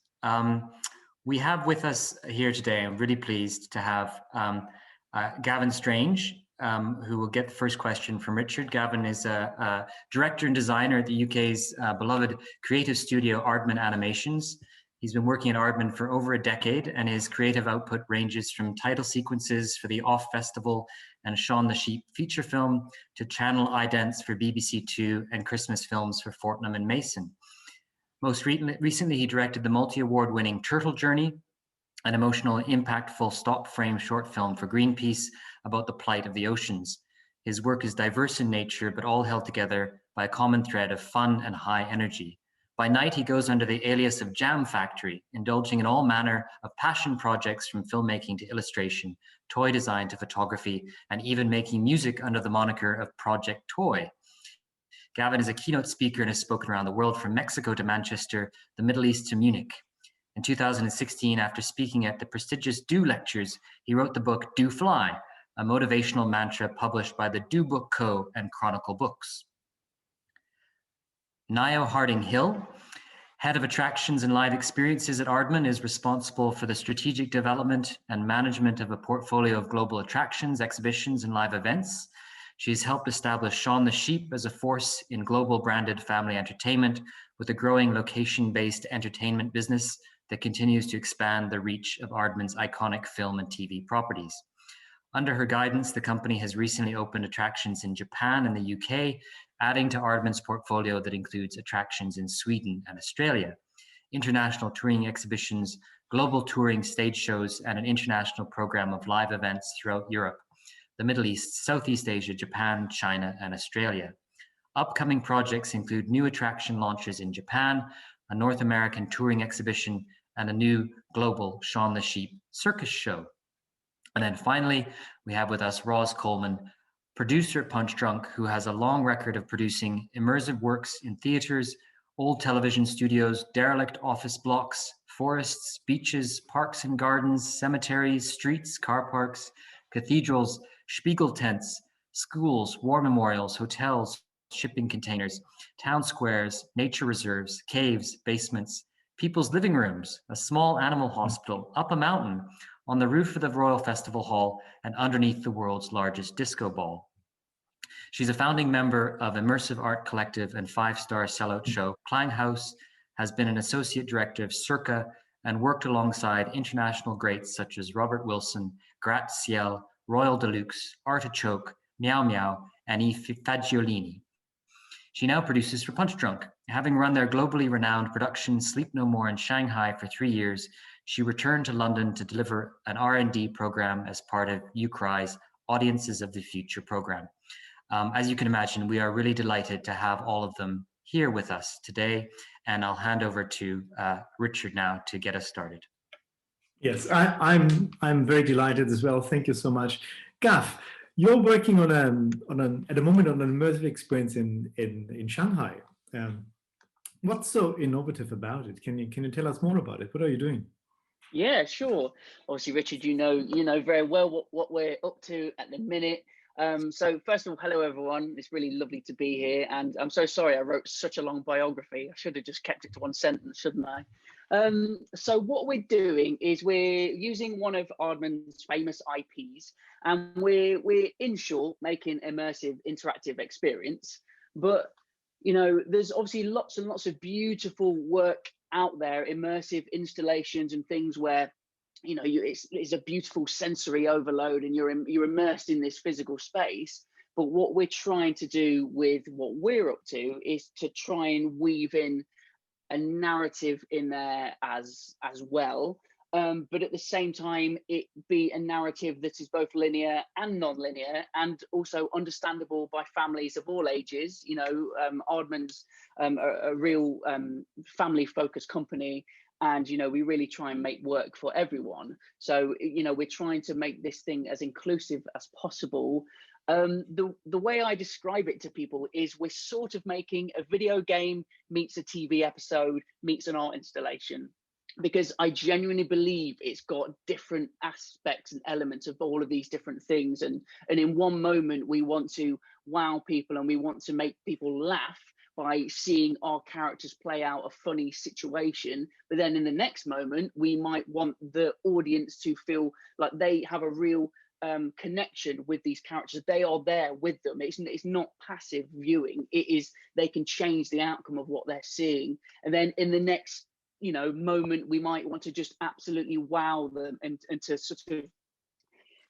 We have with us here today, I'm really pleased to have Gavin Strange, who will get the first question from Richard. Gavin is a director and designer at the UK's beloved creative studio Aardman Animations. He's been working at Aardman for over a decade, and his creative output ranges from title sequences for the Off Festival and Shaun the Sheep feature film to channel idents for BBC Two and Christmas films for Fortnum and Mason. Most recently, he directed the multi-award winning Turtle Journey, an emotional, impactful stop frame short film for Greenpeace about the plight of the oceans. His work is diverse in nature, but all held together by a common thread of fun and high energy. By night, he goes under the alias of Jam Factory, indulging in all manner of passion projects from filmmaking to illustration, toy design to photography, and even making music under the moniker of Project Toy. Gavin is a keynote speaker and has spoken around the world, from Mexico to Manchester, the Middle East to Munich. In 2016, after speaking at the prestigious Do Lectures, he wrote the book Do Fly, a motivational mantra published by the Do Book Co. and Chronicle Books. Niall Harding-Hill, head of attractions and live experiences at Aardman, is responsible for the strategic development and management of a portfolio of global attractions, exhibitions, and live events. She's helped establish Shaun the Sheep as a force in global branded family entertainment, with a growing location-based entertainment business that continues to expand the reach of Aardman's iconic film and TV properties. Under her guidance, the company has recently opened attractions in Japan and the UK, adding to Aardman's portfolio that includes attractions in Sweden and Australia, international touring exhibitions, global touring stage shows, and an international program of live events throughout Europe, the Middle East, Southeast Asia, Japan, China, and Australia. Upcoming projects include new attraction launches in Japan, a North American touring exhibition, and a new global Shaun the Sheep circus show. And then finally, we have with us Roz Coleman, producer at Punch Drunk, who has a long record of producing immersive works in theaters, old television studios, derelict office blocks, forests, beaches, parks and gardens, cemeteries, streets, car parks, cathedrals, Spiegel tents, schools, war memorials, hotels, shipping containers, town squares, nature reserves, caves, basements, people's living rooms, a small animal hospital, up a mountain, on the roof of the Royal Festival Hall, and underneath the world's largest disco ball. She's a founding member of Immersive Art Collective and five-star sellout show Clang House, has been an associate director of Circa, and worked alongside international greats such as Robert Wilson, Gratte-Ciel, Royal Deluxe, Artichoke, Meow Meow, and I Fagiolini. She now produces for Punch Drunk. Having run their globally renowned production Sleep No More in Shanghai for 3 years, she returned to London to deliver an R&D program as part of UCRI's Audiences of the Future program. As you can imagine, we are really delighted to have all of them here with us today, and I'll hand over to Richard now to get us started. Yes, I'm very delighted as well. Thank you so much. Gav, you're working on at the moment on an immersive experience in Shanghai. What's so innovative about it? Can you tell us more about it? What are you doing? Yeah, sure. Obviously, Richard, you know very well what we're up to at the minute. So first of all, hello everyone. It's really lovely to be here, and I'm so sorry I wrote such a long biography. I should have just kept it to one sentence, shouldn't I? So what we're doing is we're using one of Aardman's famous IPs, and we're in short making immersive interactive experience. But you know, there's obviously lots and lots of beautiful work out there, immersive installations and things where, you know, it's a beautiful sensory overload and you're immersed in this physical space. But what we're trying to do with what we're up to is to try and weave in a narrative in there as well. But at the same time, it be a narrative that is both linear and non-linear, and also understandable by families of all ages. You know, Aardman's a real family-focused company, and we really try and make work for everyone. So we're trying to make this thing as inclusive as possible. The way I describe it to people is we're sort of making a video game meets a TV episode meets an art installation, because I genuinely believe it's got different aspects and elements of all of these different things. And in one moment, we want to wow people and we want to make people laugh by seeing our characters play out a funny situation. But then in the next moment, we might want the audience to feel like they have a real connection with these characters. They are there with them. It's not passive viewing. It is, they can change the outcome of what they're seeing. And then in the next moment, we might want to just absolutely wow them and to sort of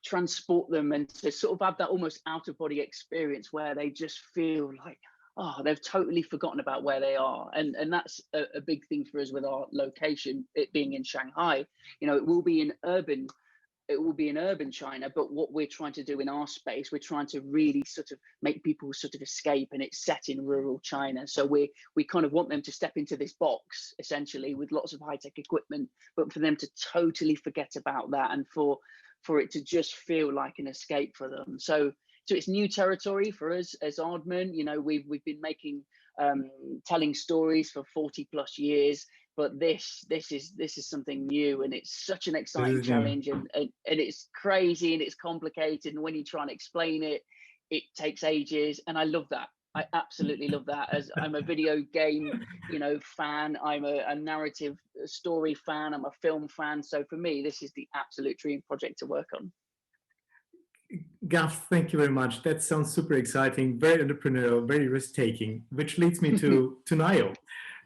transport them and to sort of have that almost out of body experience where they just feel like, oh, they've totally forgotten about where they are. And that's a big thing for us with our location, it being in Shanghai. It will be in urban China, but what we're trying to do in our space, we're trying to really sort of make people sort of escape, and it's set in rural China. So we kind of want them to step into this box essentially with lots of high-tech equipment, but for them to totally forget about that and for it to just feel like an escape for them. So it's new territory for us as Aardman. We've been making telling stories for 40 plus years, but this is something new, and it's such an exciting challenge, and it's crazy and it's complicated, and when you try and explain it, it takes ages, and I love that. I absolutely love that. As I'm a video game fan, I'm a narrative story fan, I'm a film fan, so for me this is the absolute dream project to work on. Gav, thank you very much. That sounds super exciting, very entrepreneurial, very risk-taking, which leads me to Nayo.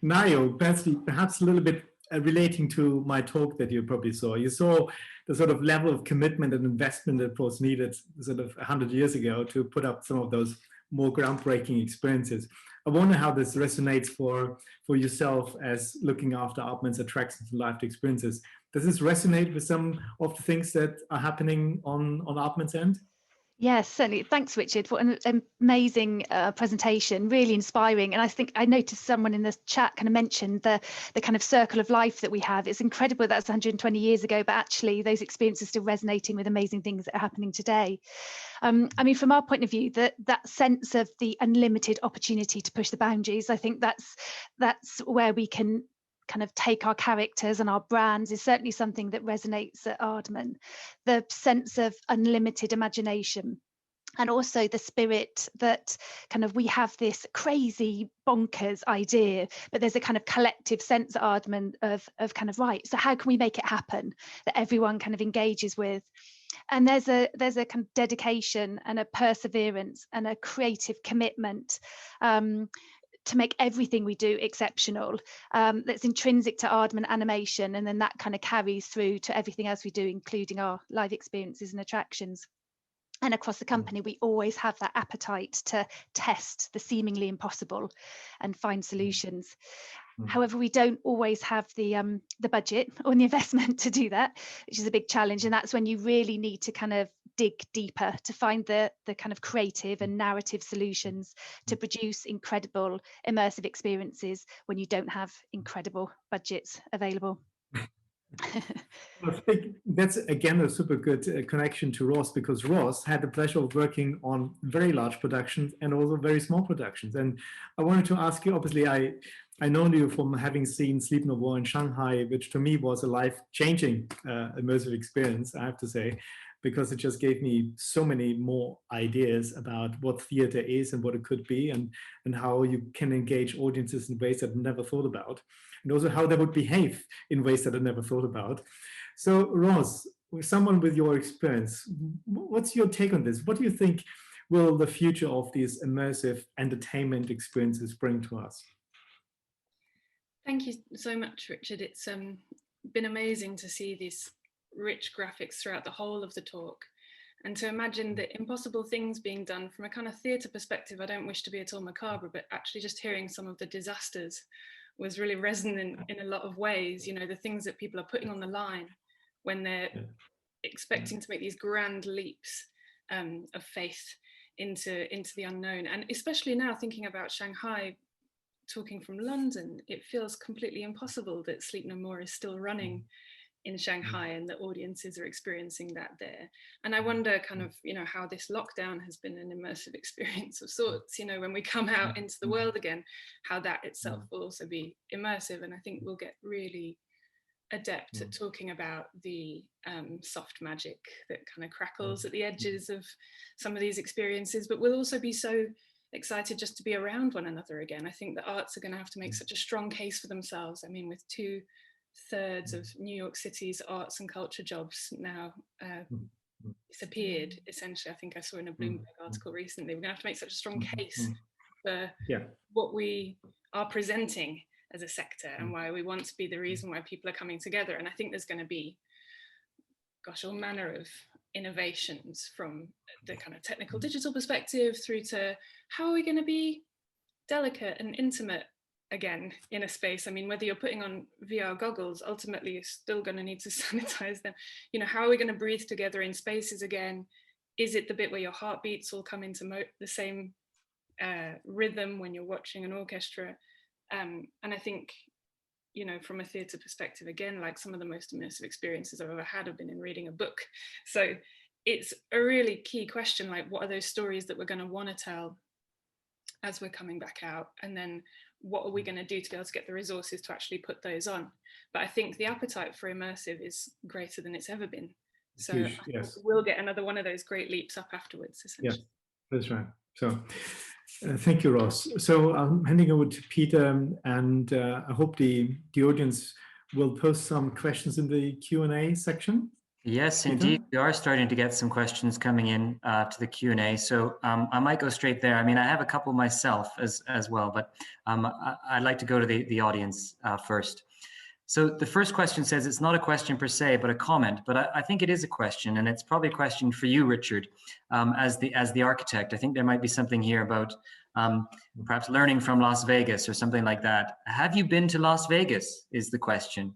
Nayo, perhaps a little bit relating to my talk that you probably saw. You saw the sort of level of commitment and investment that was needed sort of 100 years ago to put up some of those more groundbreaking experiences. I wonder how this resonates for yourself as looking after Aardman's attractions and lived experiences. Does this resonate with some of the things that are happening on Aardman's end? Yes, certainly. Thanks, Richard, for an amazing presentation, really inspiring. And I think I noticed someone in the chat kind of mentioned the kind of circle of life that we have. It's incredible that's 120 years ago, but actually those experiences are still resonating with amazing things that are happening today. I mean, from our point of view, that sense of the unlimited opportunity to push the boundaries, I think that's where we can kind of take our characters and our brands is certainly something that resonates at Aardman. The sense of unlimited imagination, and also the spirit that kind of we have this crazy bonkers idea, but there's a kind of collective sense at Aardman of kind of, right, so how can we make it happen that everyone kind of engages with? And there's a kind of dedication and a perseverance and a creative commitment to make everything we do exceptional, that's intrinsic to Aardman animation, and then that kind of carries through to everything else we do, including our live experiences and attractions. And across the company, we always have that appetite to test the seemingly impossible and find solutions. However, we don't always have the budget or the investment to do that, which is a big challenge. And that's when you really need to kind of dig deeper to find the kind of creative and narrative solutions to produce incredible immersive experiences when you don't have incredible budgets available. I think that's again a super good connection to Ross, because Ross had the pleasure of working on very large productions and also very small productions. And I wanted to ask you, obviously I know you from having seen Sleep No More in Shanghai, which to me was a life-changing immersive experience, I have to say, because it just gave me so many more ideas about what theater is and what it could be, and how you can engage audiences in ways that I never thought about, and also how they would behave in ways that I never thought about. So Ross, someone with your experience, what's your take on this? What do you think will the future of these immersive entertainment experiences bring to us? Thank you so much, Richard. It's been amazing to see these rich graphics throughout the whole of the talk, and to imagine the impossible things being done from a kind of theatre perspective. I don't wish to be at all macabre, but actually just hearing some of the disasters was really resonant in a lot of ways. You know, the things that people are putting on the line when they're expecting to make these grand leaps of faith into the unknown. And especially now thinking about Shanghai, talking from London, it feels completely impossible that Sleep No More is still running in Shanghai and the audiences are experiencing that there. And I wonder kind of, you know, how this lockdown has been an immersive experience of sorts, you know, when we come out into the world again, how that itself will also be immersive. And I think we'll get really adept at talking about the soft magic that kind of crackles at the edges of some of these experiences, but we'll also be so excited just to be around one another again. I think the arts are going to have to make such a strong case for themselves. I mean, with 2/3 of New York City's arts and culture jobs now disappeared, essentially. I think I saw in a Bloomberg article recently, we're going to have to make such a strong case for what we are presenting as a sector and why we want to be the reason why people are coming together. And I think there's going to be, gosh, all manner of innovations from the kind of technical digital perspective through to how are we going to be delicate and intimate again in a space. I mean, whether you're putting on VR goggles, ultimately you're still going to need to sanitize them. You know, how are we going to breathe together in spaces again? Is it the bit where your heartbeats all come into the same rhythm when you're watching an orchestra? And I think, you know, from a theatre perspective, again, like some of the most immersive experiences I've ever had have been in reading a book. So it's a really key question, like what are those stories that we're going to want to tell as we're coming back out? And then what are we going to do to be able to get the resources to actually put those on? But I think the appetite for immersive is greater than it's ever been. So Huge, yes. we'll get another one of those great leaps up afterwards, essentially. Yeah, that's right. So thank you, Ross. So I'm handing over to Peter, and I hope the audience will post some questions in the Q&A section. Yes, Peter? indeed. We are starting to get some questions coming in to the Q&A. So I might go straight there. I mean, I have a couple myself as well, but I'd like to go to the audience first. So the first question says, it's not a question per se, but a comment, but I think it is a question, and it's probably a question for you, Richard, as the architect. I think there might be something here about perhaps learning from Las Vegas or something like that. Have you been to Las Vegas is the question.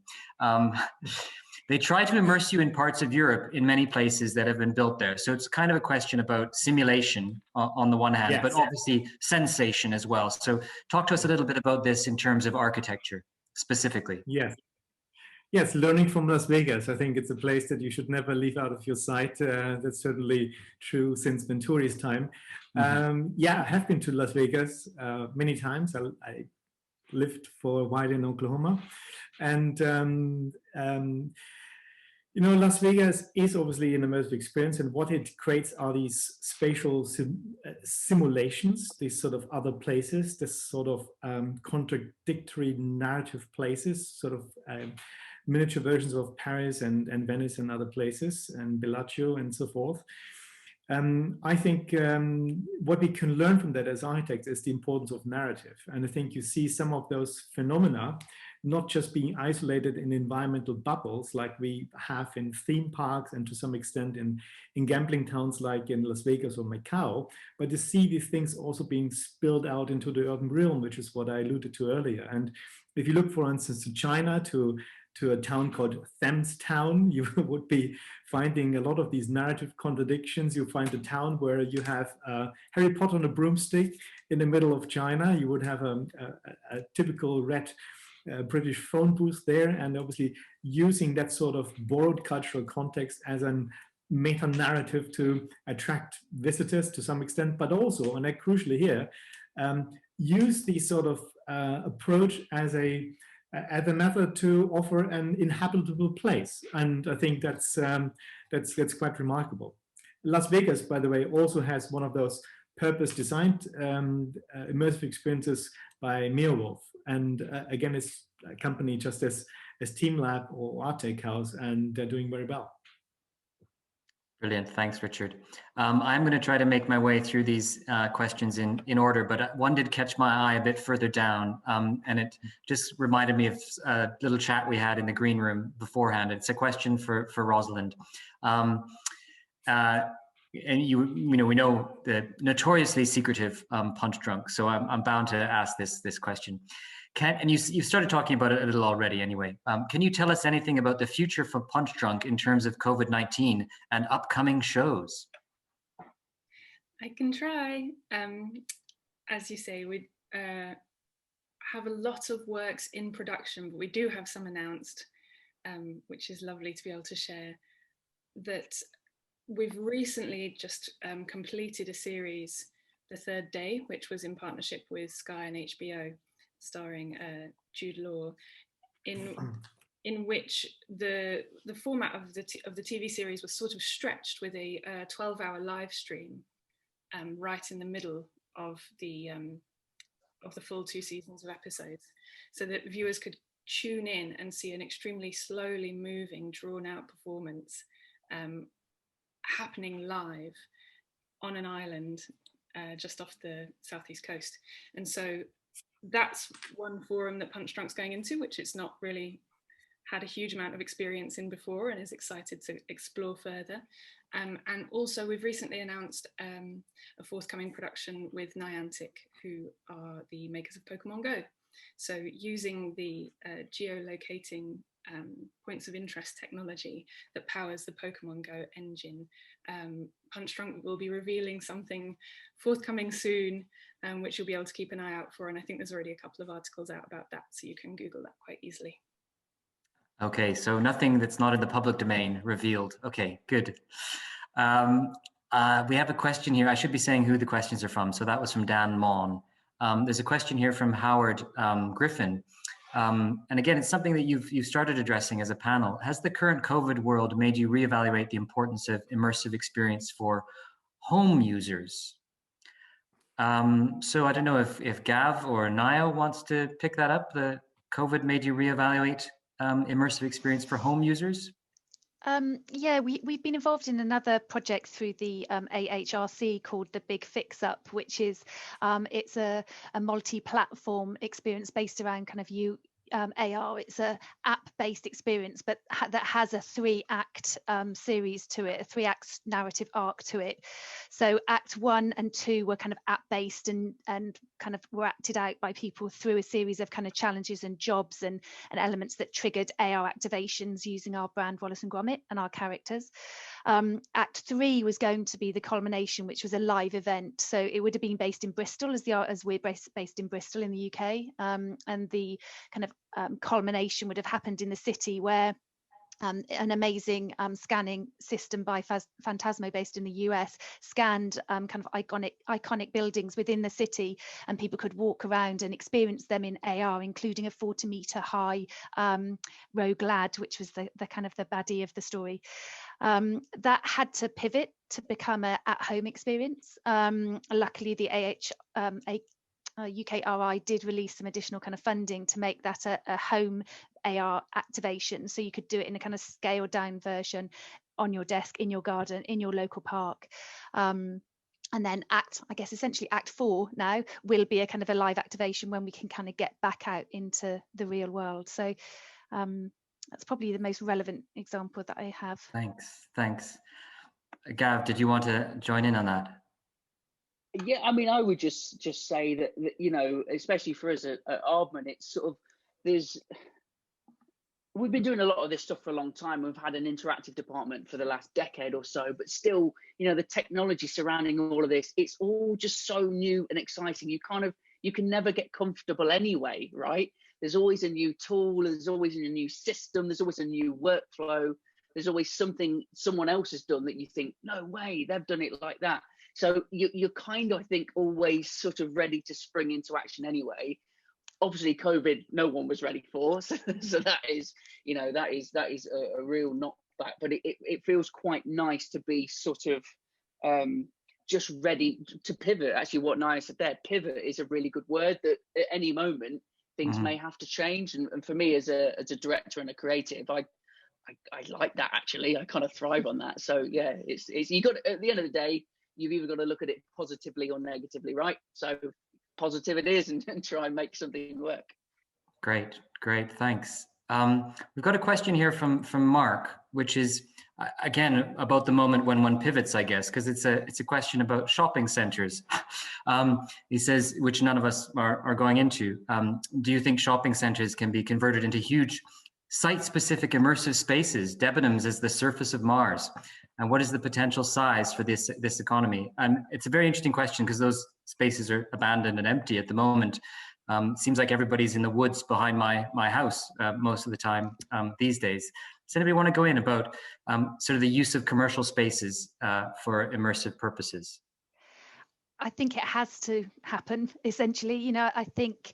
They try to immerse you in parts of Europe in many places that have been built there. So it's kind of a question about simulation on the one hand, Yes. but obviously sensation as well. So talk to us a little bit about this in terms of architecture specifically. Yes, learning from Las Vegas. I think it's a place that you should never leave out of your sight. That's certainly true since Venturi's time. Yeah, I have been to Las Vegas many times. I lived for a while in Oklahoma. And, you know, Las Vegas is obviously an immersive experience, and what it creates are these spatial simulations, these sort of other places, this sort of contradictory narrative places, sort of miniature versions of Paris and Venice and other places, and Bellagio and so forth. I think what we can learn from that as architects is the importance of narrative. And I think you see some of those phenomena not just being isolated in environmental bubbles like we have in theme parks and to some extent in gambling towns like in Las Vegas or Macau, but to see these things also being spilled out into the urban realm, which is what I alluded to earlier. And if you look, for instance, to China, to a town called Thames Town, you would be finding a lot of these narrative contradictions. You find a town where you have Harry Potter on a broomstick in the middle of China. You would have a typical red British phone booth there, and obviously using that sort of borrowed cultural context as a meta narrative to attract visitors to some extent, but also, and crucially here, use the sort of approach as a method to offer an inhabitable place. And I think that's quite remarkable. Las Vegas, by the way, also has one of those purpose-designed immersive experiences by Meerwolf. And again, it's a company just as TeamLab or Artec House, and they're doing very well. Brilliant. Thanks, Richard. I'm going to try to make my way through these questions in order, but one did catch my eye a bit further down, and it just reminded me of a little chat we had in the green room beforehand. It's a question for Rosalind. And you know, we know the notoriously secretive Punch Drunk, so I'm bound to ask this question. And you started talking about it a little already anyway. Can you tell us anything about the future for Punch Drunk in terms of COVID-19 and upcoming shows? I can try. As you say, we have a lot of works in production, but we do have some announced, which is lovely to be able to share. That we've recently just completed a series, The Third Day, which was in partnership with Sky and HBO, starring Jude Law, in which the format of the TV series was sort of stretched with a 12-hour live stream right in the middle of the full 2 seasons of episodes, so that viewers could tune in and see an extremely slowly moving, drawn out performance happening live on an island just off the southeast coast. And so that's one forum that Punch Drunk's going into, which it's not really had a huge amount of experience in before, and is excited to explore further. And also we've recently announced a forthcoming production with Niantic, who are the makers of Pokemon Go. So using the geolocating points of interest technology that powers the Pokemon Go engine, Punch Drunk will be revealing something forthcoming soon, which you'll be able to keep an eye out for. And I think there's already a couple of articles out about that, so you can Google that quite easily. Okay, so nothing that's not in the public domain revealed. Okay, good. We have a question here. I should be saying who the questions are from. So that was from Dan Maughan. There's a question here from Howard Griffin. And again, it's something that you've started addressing as a panel. Has the current COVID world made you reevaluate the importance of immersive experience for home users? So I don't know if Gav or Niall wants to pick that up. The COVID made you reevaluate immersive experience for home users? Yeah, we've been involved in another project through the AHRC called the Big Fix Up, which is it's a multi-platform experience based around kind of AR. It's a app-based experience, but that has a 3-act series to it, a 3-act narrative arc to it. So Act 1 and 2 were kind of app-based and kind of were acted out by people through a series of kind of challenges and jobs and elements that triggered AR activations using our brand Wallace and Gromit and our characters. Act 3 was going to be the culmination, which was a live event. So it would have been based in Bristol, as we're based in Bristol in the UK, and the kind of culmination would have happened in the city, where an amazing scanning system by Phantasmo based in the US scanned kind of iconic buildings within the city, and people could walk around and experience them in AR, including a 40-meter high rogue lad, which was the kind of the baddie of the story. That had to pivot to become an at-home experience. Luckily, the UKRI did release some additional kind of funding to make that a home AR activation, so you could do it in a kind of scaled down version on your desk, in your garden, in your local park. And then essentially Act 4 now will be a kind of a live activation when we can kind of get back out into the real world. So that's probably the most relevant example that I have. Thanks. Gav, did you want to join in on that? Yeah, I mean, I would just say that you know, especially for us at Aardman, it's sort of we've been doing a lot of this stuff for a long time. We've had an interactive department for the last decade or so, but still, you know, the technology surrounding all of this, it's all just so new and exciting. You can never get comfortable anyway, right? There's always a new tool, there's always a new system, there's always a new workflow, there's always something someone else has done that you think, no way, they've done it like that. So you're kind of, I think, always sort of ready to spring into action anyway. Obviously, COVID, no one was ready for, so that is, you know, that is a real knockback. But it feels quite nice to be sort of just ready to pivot. Actually, what Nia said there, pivot is a really good word. That at any moment things may have to change, and for me as a director and a creative, I like that. Actually, I kind of thrive on that. So yeah, it's you got, at the end of the day, you've either got to look at it positively or negatively, right? So positive it is, and try and make something work. Great, thanks. We've got a question here from Mark, which is again about the moment when one pivots, I guess, because it's a question about shopping centers. He says, which none of us are going into. Do you think shopping centers can be converted into huge site-specific immersive spaces? Debenhams as the surface of Mars. And what is the potential size for this economy? And it's a very interesting question because those spaces are abandoned and empty at the moment. Seems like everybody's in the woods behind my house most of the time these days. Does anybody want to go in about sort of the use of commercial spaces for immersive purposes? I think it has to happen, essentially. I think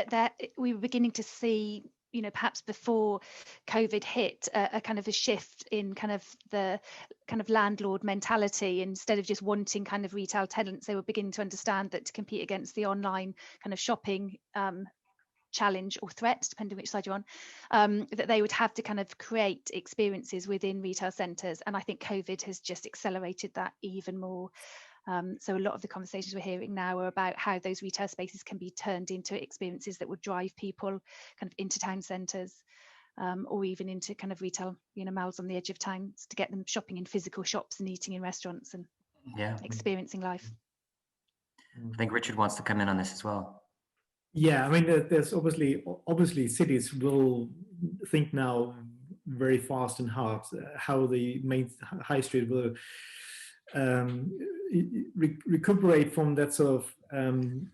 that we were beginning to see, perhaps before COVID hit, a kind of a shift in kind of the kind of landlord mentality. Instead of just wanting kind of retail tenants, they were beginning to understand that to compete against the online kind of shopping challenge or threat, depending which side you're on, that they would have to kind of create experiences within retail centres. And I think COVID has just accelerated that even more. So a lot of the conversations we're hearing now are about how those retail spaces can be turned into experiences that would drive people kind of into town centres, or even into kind of retail, malls on the edge of towns, to get them shopping in physical shops and eating in restaurants and experiencing life. I think Richard wants to come in on this as well. Yeah, I mean, there's obviously cities will think now very fast and hard how the main high street will recuperate from that sort of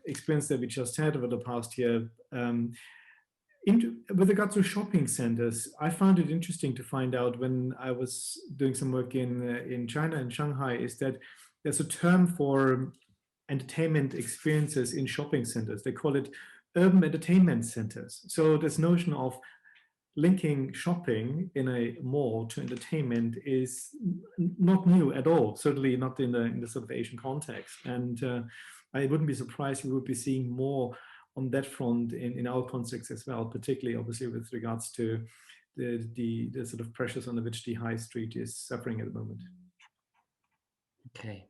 experience that we just had over the past year. With regard to shopping centers, I found it interesting to find out when I was doing some work in China and Shanghai, is that there's a term for entertainment experiences in shopping centers. They call it urban entertainment centers. So this notion of linking shopping in a mall to entertainment is not new at all, certainly not in the sort of Asian context. And I wouldn't be surprised we would be seeing more on that front in our context as well, particularly obviously with regards to the sort of pressures on which the high street is suffering at the moment. Okay.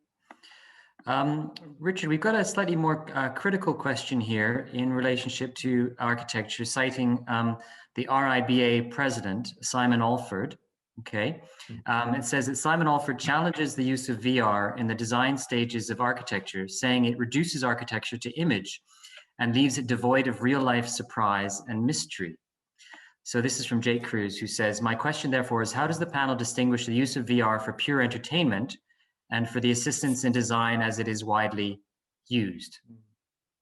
Richard, we've got a slightly more critical question here in relationship to architecture, citing the RIBA president, Simon Alford. Okay. It says that Simon Alford challenges the use of VR in the design stages of architecture, saying it reduces architecture to image and leaves it devoid of real-life surprise and mystery. So this is from Jake Cruz, who says, my question therefore is, how does the panel distinguish the use of VR for pure entertainment and for the assistance in design as it is widely used?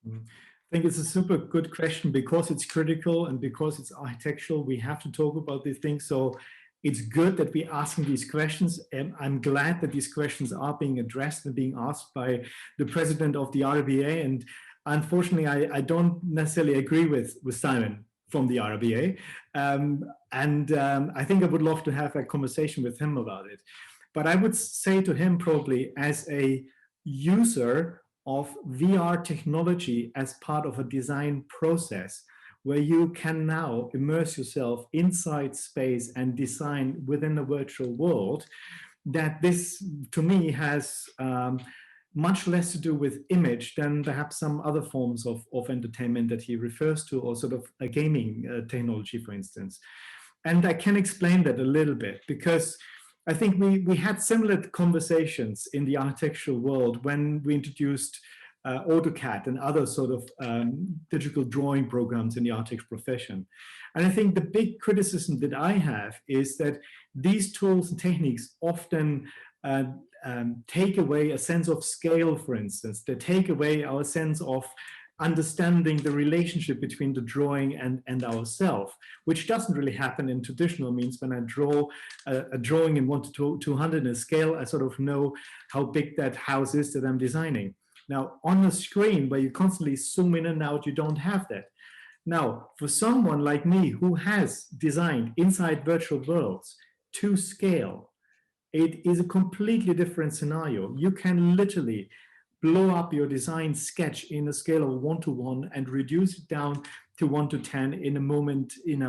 I think it's a super good question, because it's critical and because it's architectural. We have to talk about these things. So it's good that we're asking these questions. And I'm glad that these questions are being addressed and being asked by the president of the RIBA. And unfortunately, I don't necessarily agree with Simon from the RIBA. I think I would love to have a conversation with him about it. But I would say to him, probably as a user of VR technology as part of a design process, where you can now immerse yourself inside space and design within a virtual world, that this, to me, has much less to do with image than perhaps some other forms of entertainment that he refers to, or sort of a gaming technology, for instance. And I can explain that a little bit, because I think we had similar conversations in the architectural world when we introduced AutoCAD and other sort of digital drawing programs in the architecture profession. And I think the big criticism that I have is that these tools and techniques often take away a sense of scale, for instance. They take away our sense of understanding the relationship between the drawing and ourself, which doesn't really happen in traditional means. When I draw a drawing in 1 to 200 in a scale, I sort of know how big that house is that I'm designing. Now, on a screen where you constantly zoom in and out, you don't have that. Now, for someone like me who has designed inside virtual worlds to scale, it is a completely different scenario. You can literally blow up your design sketch in a scale of 1 to 1 and reduce it down to 1 to 10 in a moment, in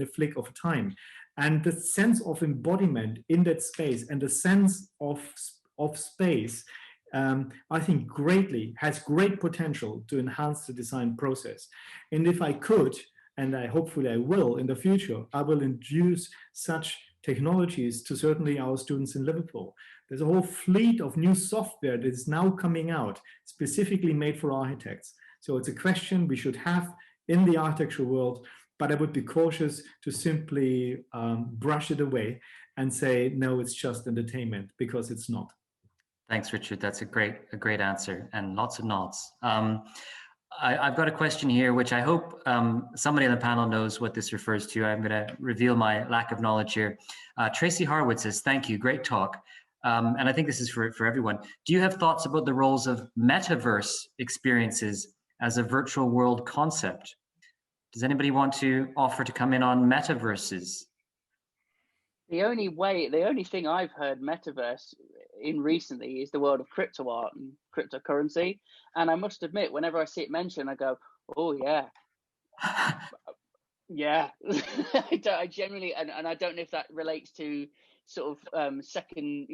a flick of time. And the sense of embodiment in that space and the sense of space, I think has great potential to enhance the design process. And if I could, and hopefully I will in the future, I will introduce such technologies to certainly our students in Liverpool. There's a whole fleet of new software that is now coming out specifically made for architects. So it's a question we should have in the architectural world, but I would be cautious to simply brush it away and say, no, it's just entertainment, because it's not. Thanks, Richard. That's a great answer, and lots of nods. I've got a question here, which I hope somebody on the panel knows what this refers to. I'm going to reveal my lack of knowledge here. Tracy Harwood says, thank you, great talk. And I think this is for everyone. Do you have thoughts about the roles of metaverse experiences as a virtual world concept? Does anybody want to offer to come in on metaverses? The only thing I've heard metaverse in recently is the world of crypto art and cryptocurrency. And I must admit, whenever I see it mentioned, I go, oh yeah. Yeah. I generally, and I don't know if that relates to sort of second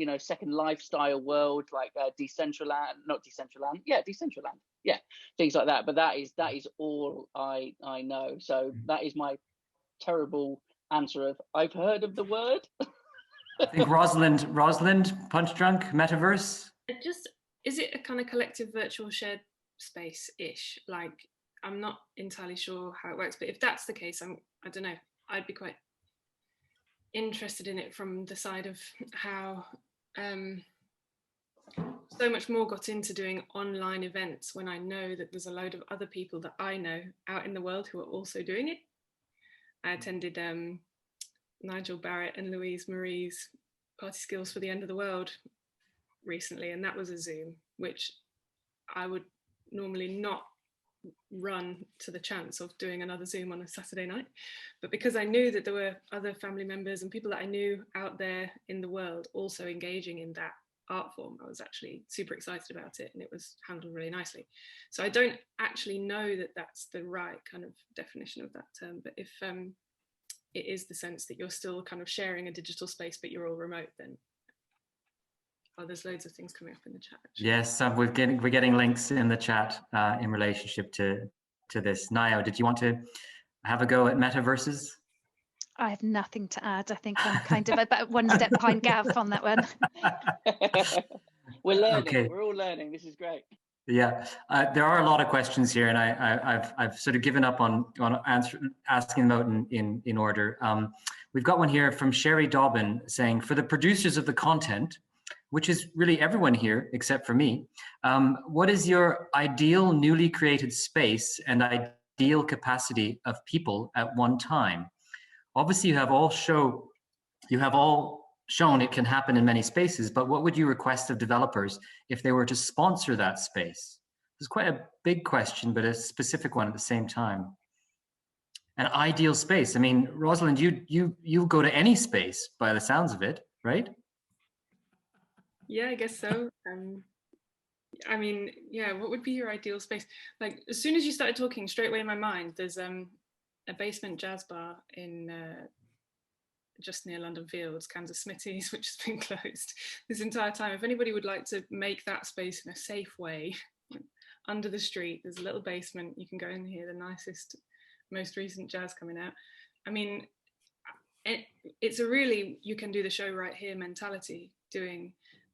lifestyle world, like Decentraland, Decentraland. Yeah, things like that. But that is all I know. So that is my terrible answer of I've heard of the word. I think Rosalind Punchdrunk metaverse. Is it a kind of collective virtual shared space-ish? Like, I'm not entirely sure how it works, but if that's the case, I don't know, I'd be quite interested in it from the side of how so much more got into doing online events when I know that there's a load of other people that I know out in the world who are also doing it. I attended Nigel Barrett and Louise Marie's Party Skills for the End of the World recently, and that was a Zoom, which I would normally not run to the chance of doing another Zoom on a Saturday night. But because I knew that there were other family members and people that I knew out there in the world also engaging in that art form, I was actually super excited about it, and it was handled really nicely. So I don't actually know that that's the right kind of definition of that term, but if it is the sense that you're still kind of sharing a digital space, but you're all remote, then there's loads of things coming up in the chat. Actually. Yes, we're getting links in the chat in relationship to this. Nayo, did you want to have a go at metaverses? I have nothing to add. I think I'm kind of about one step behind Gav on that one. We're learning. Okay. We're all learning. This is great. Yeah, there are a lot of questions here, and I've sort of given up on asking them out in order. We've got one here from Sherry Dobbin saying, for the producers of the content, which is really everyone here except for me, what is your ideal newly created space and ideal capacity of people at one time? Obviously, you have all shown it can happen in many spaces, but what would you request of developers if they were to sponsor that space? It's quite a big question, but a specific one at the same time. An ideal space. I mean, Rosalind, you go to any space by the sounds of it, right? Yeah, I guess so. I mean, yeah, what would be your ideal space? Like, as soon as you started talking, straight away in my mind, there's a basement jazz bar in just near London Fields, Kansas Smithies, which has been closed this entire time. If anybody would like to make that space in a safe way, under the street, there's a little basement, you can go and hear the nicest, most recent jazz coming out. I mean, it's a really, you can do the show right here mentality, doing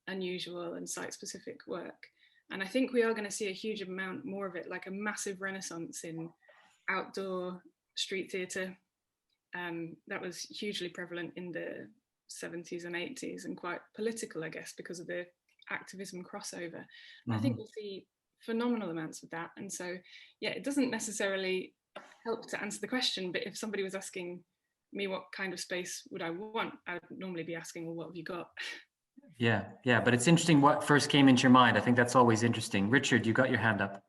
unusual and site-specific work. And I think we are going to see a huge amount more of it, like a massive renaissance in outdoor street theatre. That was hugely prevalent in the 70s and 80s and quite political, I guess, because of the activism crossover. I think we'll see phenomenal amounts of that. And so, yeah, it doesn't necessarily help to answer the question, but if somebody was asking me what kind of space would I want, I would normally be asking, well, what have you got? Yeah, but it's interesting what first came into your mind. I think that's always interesting. Richard, you got your hand up.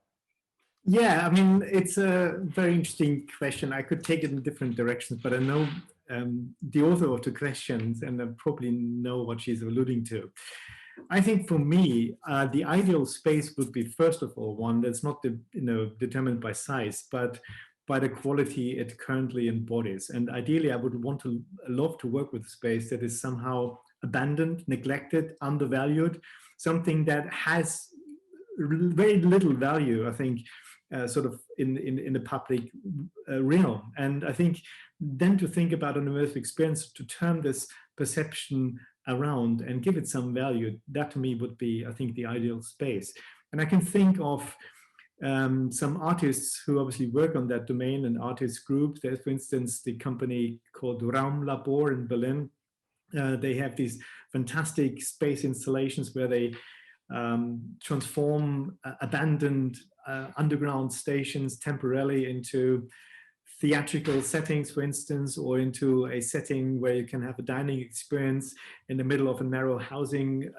Yeah, I mean, it's a very interesting question. I could take it in different directions, but I know the author of the questions, and I probably know what she's alluding to. I think for me, the ideal space would be, first of all, one that's not determined by size, but by the quality it currently embodies. And ideally, I would love to work with a space that is somehow abandoned, neglected, undervalued, something that has very little value, I think, sort of in the public realm. And I think then to think about an immersive experience, to turn this perception around and give it some value, that to me would be, I think, the ideal space. And I can think of some artists who obviously work on that domain and artist groups. There's, for instance, the company called Raumlabor in Berlin. They have these fantastic space installations where they transform abandoned underground stations temporarily into theatrical settings, for instance, or into a setting where you can have a dining experience in the middle of a narrow housing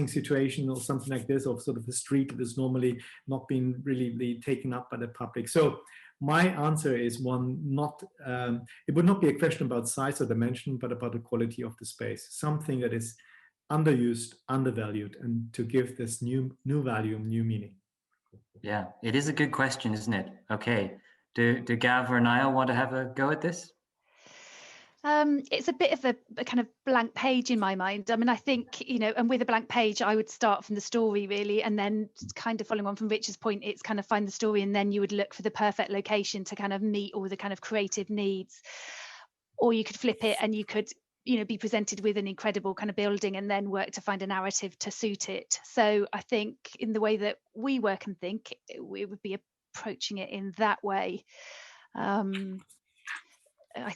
situation or something like this, or sort of a street that is normally not being really taken up by the public. So my answer is one, not it would not be a question about size or dimension, but about the quality of the space, something that is underused, undervalued, and to give this new value, new meaning. Yeah, it is a good question, isn't it? Okay. Do Gav or Niall want to have a go at this? It's a bit of a kind of blank page in my mind. I mean, I think, you know, and with a blank page, I would start from the story really, and then kind of following on from Richard's point, it's kind of find the story, and then you would look for the perfect location to kind of meet all the kind of creative needs. Or you could flip it and you could, you know, be presented with an incredible kind of building and then work to find a narrative to suit it. So I think in the way that we work and think, we would be approaching it in that way. I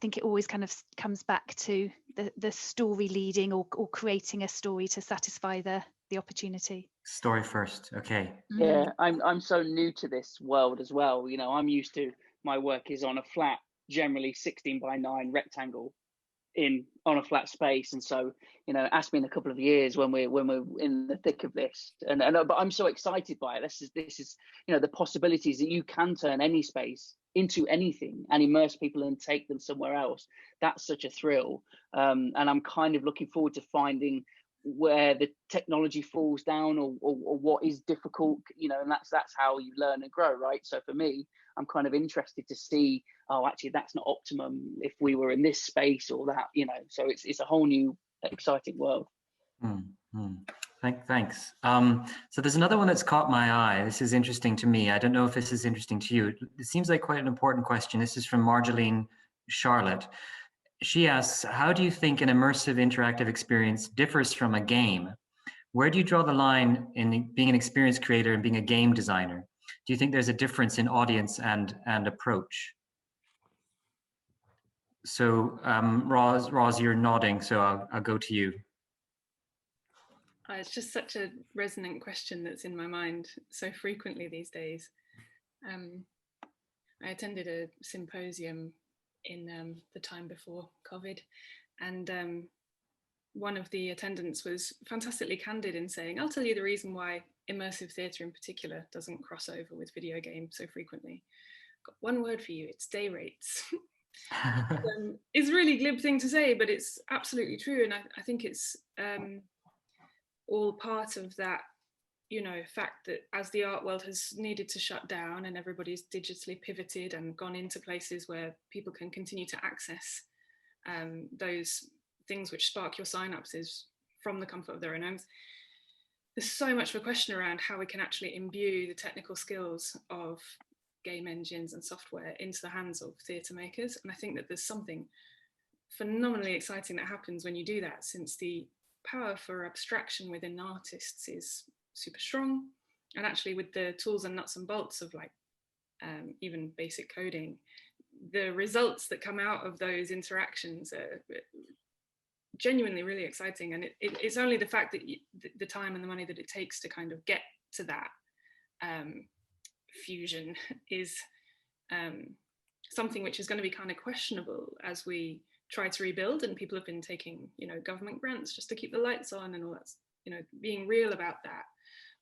think it always kind of comes back to the story leading or creating a story to satisfy the opportunity. Story first. Okay. Yeah, I'm so new to this world as well. You know, I'm used to, my work is on a flat, generally 16:9 rectangle on a flat space, and so, you know, ask me in a couple of years when we're in the thick of this, and but I'm so excited by it. This is you know, the possibilities that you can turn any space into anything and immerse people and take them somewhere else. That's such a thrill, and I'm kind of looking forward to finding where the technology falls down, or what is difficult, you know, and that's how you learn and grow, right? So for me, I'm kind of interested to see, oh, actually that's not optimum if we were in this space or that, you know. So it's a whole new exciting world. Thanks. So there's another one that's caught my eye. This is interesting to me. I don't know if this is interesting to you. It seems like quite an important question. This is from Marjolaine Charlotte. She asks, how do you think an immersive interactive experience differs from a game? Where do you draw the line in being an experience creator and being a game designer? Do you think there's a difference in audience and approach? So Roz, you're nodding, so I'll go to you. It's just such a resonant question that's in my mind so frequently these days. I attended a symposium in the time before COVID, and one of the attendants was fantastically candid in saying, I'll tell you the reason why immersive theatre in particular doesn't cross over with video games so frequently. Got one word for you, it's day rates. It's a really glib thing to say, but it's absolutely true, and I think it's all part of that, you know, fact that as the art world has needed to shut down and everybody's digitally pivoted and gone into places where people can continue to access those things which spark your synapses from the comfort of their own homes, there's so much of a question around how we can actually imbue the technical skills of game engines and software into the hands of theatre makers. And I think that there's something phenomenally exciting that happens when you do that, since the power for abstraction within artists is super strong, and actually with the tools and nuts and bolts of like even basic coding, the results that come out of those interactions are genuinely really exciting. And it's only the fact that the time and the money that it takes to kind of get to that fusion is something which is going to be kind of questionable as we try to rebuild, and people have been taking, you know, government grants just to keep the lights on and all that, you know, being real about that.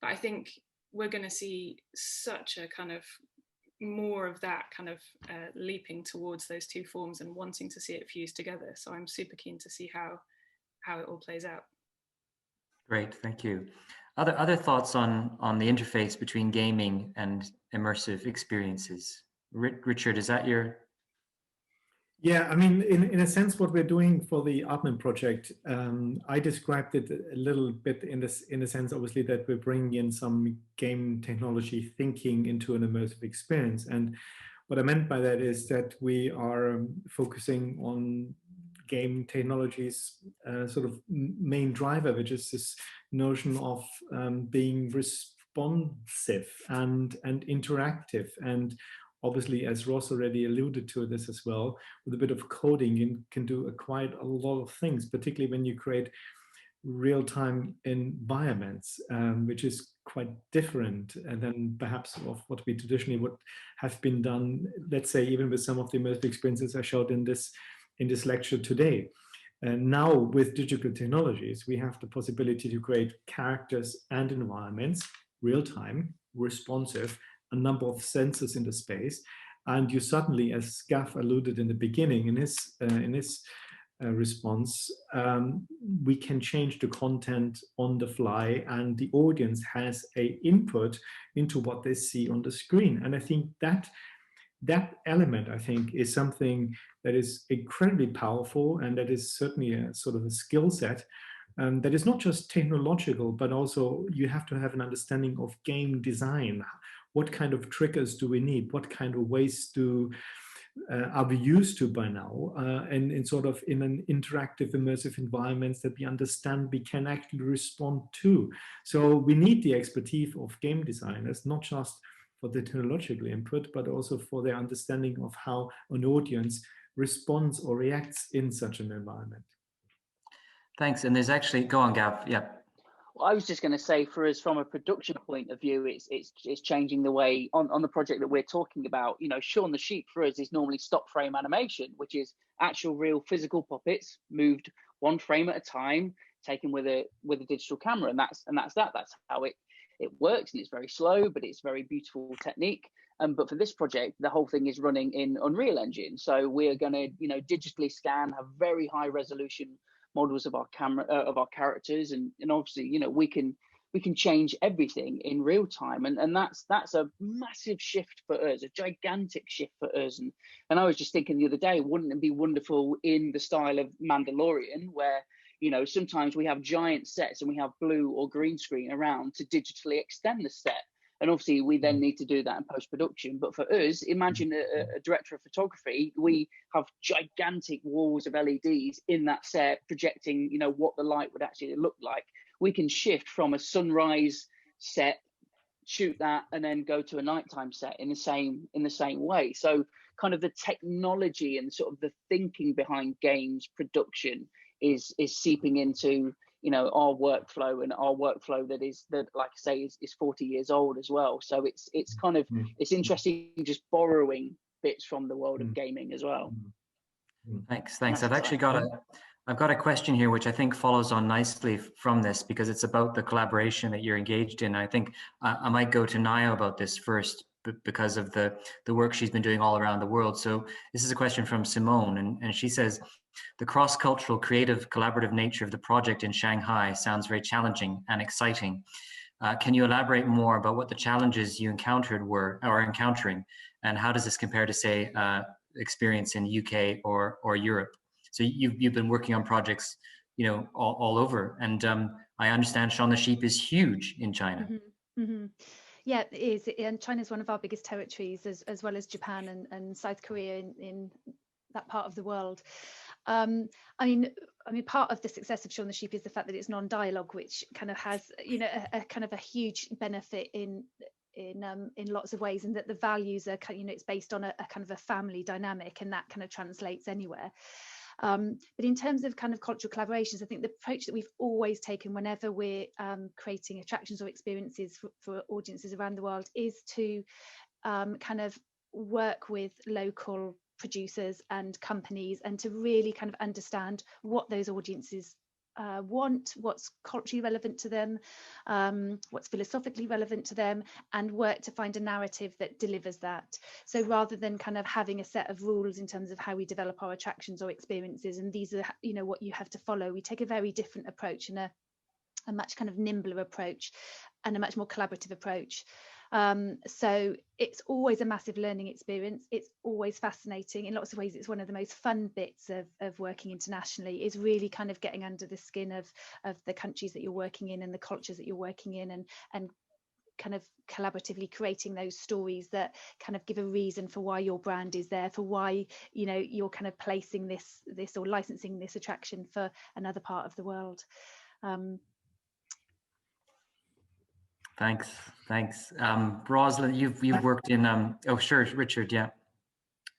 But I think we're going to see such a kind of more of that kind of leaping towards those two forms and wanting to see it fused together. So I'm super keen to see how it all plays out. Great, thank you. Other thoughts on the interface between gaming and immersive experiences? Richard, is that your? Yeah, I mean, in a sense, what we're doing for the Artman project, I described it a little bit in the sense, obviously, that we're bringing in some game technology thinking into an immersive experience. And what I meant by that is that we are focusing on game technology's sort of main driver, which is this notion of being responsive and interactive. And obviously, as Ross already alluded to this as well, with a bit of coding, you can do quite a lot of things, particularly when you create real-time environments, which is quite different than perhaps of what we traditionally would have been done, let's say, even with some of the immersive experiences I showed in this lecture today. And now with digital technologies, we have the possibility to create characters and environments, real-time, responsive, a number of sensors in the space. And you suddenly, as Gav alluded in the beginning in his response, we can change the content on the fly, and the audience has a input into what they see on the screen. And I think that element, I think, is something that is incredibly powerful, and that is certainly a sort of a skill set that is not just technological, but also you have to have an understanding of game design. What kind of triggers do we need? What kind of ways are we used to by now? And in sort of in an interactive, immersive environments that we understand we can actually respond to. So we need the expertise of game designers, not just for the technological input, but also for their understanding of how an audience responds or reacts in such an environment. Thanks. And there's actually, go on, Gav. Yeah. Well, I was just going to say, for us from a production point of view, it's changing the way on the project that we're talking about. You know, Shaun the Sheep for us is normally stop frame animation, which is actual real physical puppets moved one frame at a time, taken with a digital camera, and that's how it works, and it's very slow, but it's very beautiful technique. But for this project, the whole thing is running in Unreal Engine, so we're going to digitally scan, have very high resolution models of our characters, and obviously we can change everything in real time, and that's a massive shift for us, a gigantic shift for us. And I was just thinking the other day, wouldn't it be wonderful in the style of Mandalorian, where sometimes we have giant sets and we have blue or green screen around to digitally extend the set. And obviously we then need to do that in post-production. But for us, imagine a director of photography, we have gigantic walls of LEDs in that set projecting, what the light would actually look like. We can shift from a sunrise set, shoot that, and then go to a nighttime set in the same way. So kind of the technology and sort of the thinking behind games production is seeping into our workflow, and our workflow that like I say is 40 years old as well. So it's kind of it's interesting just borrowing bits from the world of gaming as well. Thanks. I've got a question here which I think follows on nicely from this, because it's about the collaboration that you're engaged in. I think I might go to Naya about this first, because of the work she's been doing all around the world. So this is a question from Simone, and she says, the cross-cultural, creative, collaborative nature of the project in Shanghai sounds very challenging and exciting. Can you elaborate more about what the challenges you encountered were or are encountering, and how does this compare to, say, experience in UK or Europe? So you've been working on projects, all over, and I understand Shaun the Sheep is huge in China. Mm-hmm. Mm-hmm. Yeah, it is, and China is one of our biggest territories, as well as Japan and South Korea in that part of the world. I mean, part of the success of Shaun the Sheep is the fact that it's non-dialogue, which kind of has, a kind of a huge benefit in lots of ways, and that the values are, it's based on a kind of a family dynamic, and that kind of translates anywhere. But in terms of kind of cultural collaborations, I think the approach that we've always taken whenever we're creating attractions or experiences for audiences around the world is to kind of work with local producers and companies, and to really kind of understand what those audiences want, what's culturally relevant to them, what's philosophically relevant to them, and work to find a narrative that delivers that. So rather than kind of having a set of rules in terms of how we develop our attractions or experiences, and these are what you have to follow, we take a very different approach, and a much kind of nimbler approach, and a much more collaborative approach. So it's always a massive learning experience. It's always fascinating. In lots of ways, it's one of the most fun bits of working internationally, is really kind of getting under the skin of the countries that you're working in and the cultures that you're working in, and kind of collaboratively creating those stories that kind of give a reason for why your brand is there, for why you're kind of placing this or licensing this attraction for another part of the world. Thanks. Rosalind, you've worked in, oh, sure, Richard, yeah.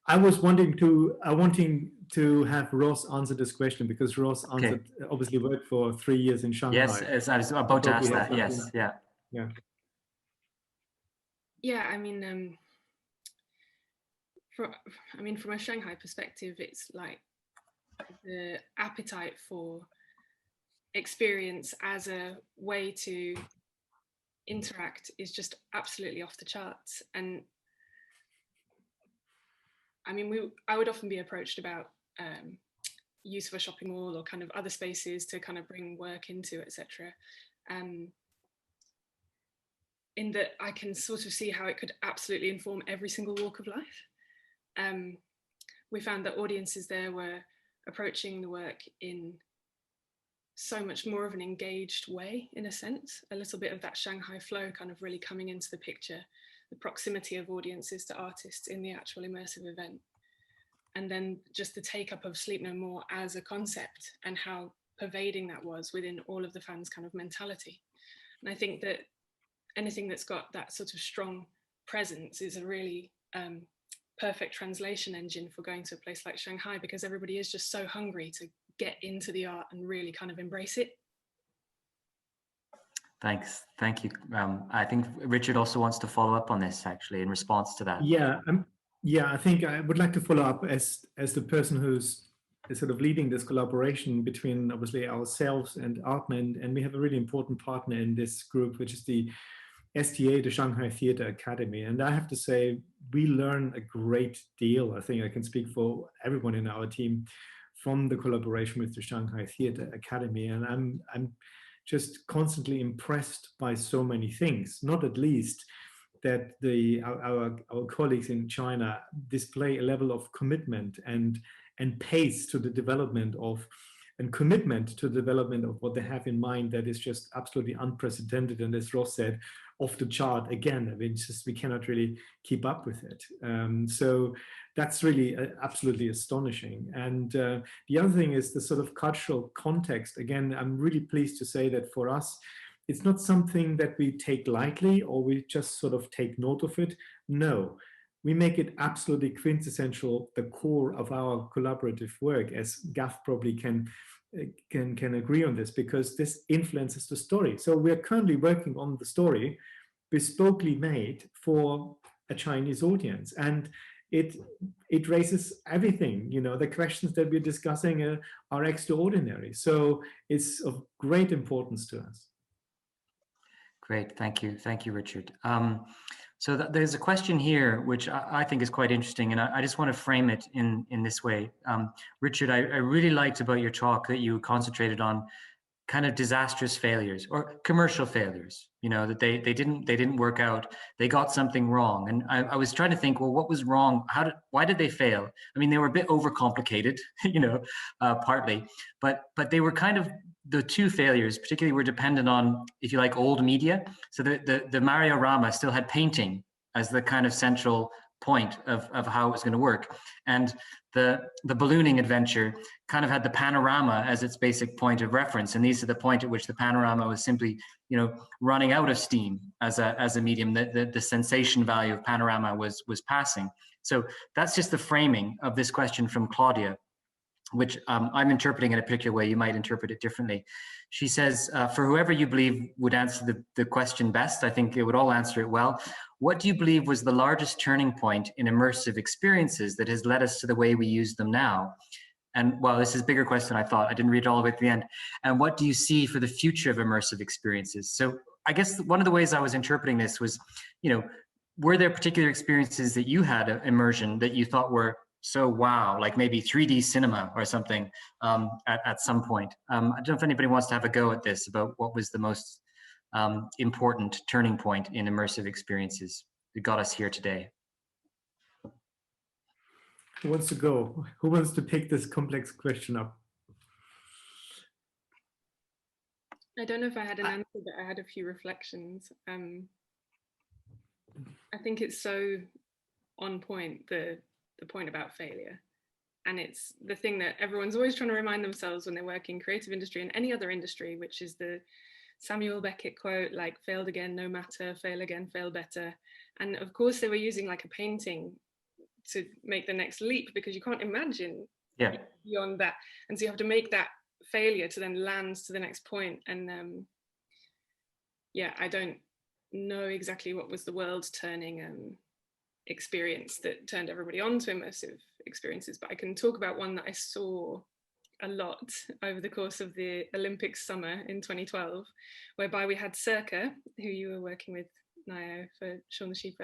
I was wanting to have Ross answer this question, because Ross answered, obviously worked for 3 years in Shanghai. Yes, as I was about to Probably ask has that. Yes, something. yeah. Yeah. Yeah, I mean, from a Shanghai perspective, it's like the appetite for experience as a way to interact is just absolutely off the charts. And I mean, I would often be approached about use of a shopping mall or kind of other spaces to kind of bring work into, etc. In that I can sort of see how it could absolutely inform every single walk of life. We found that audiences there were approaching the work in so much more of an engaged way, in a sense, a little bit of that Shanghai flow kind of really coming into the picture, the proximity of audiences to artists in the actual immersive event. And then just the take up of Sleep No More as a concept and how pervading that was within all of the fans' kind of mentality. And I think that anything that's got that sort of strong presence is a really perfect translation engine for going to a place like Shanghai, because everybody is just so hungry to get into the art and really kind of embrace it. Thanks. Thank you. I think Richard also wants to follow up on this, actually, in response to that. Yeah, I think I would like to follow up as the person who's sort of leading this collaboration between obviously ourselves and Artman, and we have a really important partner in this group, which is the STA, the Shanghai Theatre Academy. And I have to say, we learn a great deal. I think I can speak for everyone in our team from the collaboration with the Shanghai Theatre Academy. And I'm just constantly impressed by so many things, not at least that our colleagues in China display a level of commitment and pace to the development of, and commitment to the development of what they have in mind that is just absolutely unprecedented. And as Ross said, off the chart again. I mean, we cannot really keep up with it. So that's really absolutely astonishing. And the other thing is the sort of cultural context. Again, I'm really pleased to say that for us, it's not something that we take lightly or we just sort of take note of it. No, we make it absolutely quintessential, the core of our collaborative work, as Gav probably can agree on this, because this influences the story. So we're currently working on the story bespokely made for a Chinese audience, and it raises everything. You know, the questions that we're discussing are extraordinary. So it's of great importance to us. Great, thank you, Richard. So there's a question here, which I think is quite interesting, and I just want to frame it in this way. Richard, I really liked about your talk that you concentrated on kind of disastrous failures or commercial failures. You know, that they didn't work out. They got something wrong, and I was trying to think, well, what was wrong? Why did they fail? I mean, they were a bit overcomplicated, you know, partly, but they were kind of, the two failures particularly were dependent on, if you like, old media. So the Mario Rama still had painting as the kind of central point of how it was going to work, and the ballooning adventure kind of had the panorama as its basic point of reference, and these are the point at which the panorama was simply, you know, running out of steam as a medium. The sensation value of panorama was passing. So that's just the framing of this question from Claudia, which I'm interpreting in a particular way. You might interpret it differently. She says, for whoever you believe would answer the question best, I think it would all answer it well. What do you believe was the largest turning point in immersive experiences that has led us to the way we use them now? And well, this is a bigger question than I thought. I didn't read it all the way to the end. And what do you see for the future of immersive experiences? So I guess one of the ways I was interpreting this was, you know, were there particular experiences that you had immersion that you thought were so wow, like maybe 3D cinema or something at some point? I don't know if anybody wants to have a go at this about what was the most important turning point in immersive experiences that got us here today. Who wants to go? Who wants to pick this complex question up? I don't know if I had an answer, but I had a few reflections. I think it's so on point, the point about failure. And it's the thing that everyone's always trying to remind themselves when they work in creative industry and any other industry, which is the Samuel Beckett quote, like, failed again, no matter, fail again, fail better. And of course they were using like a painting to make the next leap, because you can't imagine Yeah. beyond that. And so you have to make that failure to then land to the next point. And yeah, I don't know exactly what was the world turning experience that turned everybody on to immersive experiences, but I can talk about one that I saw a lot over the course of the Olympics summer in 2012, whereby we had Circa, who you were working with, Nayo, for Shaun the Sheep,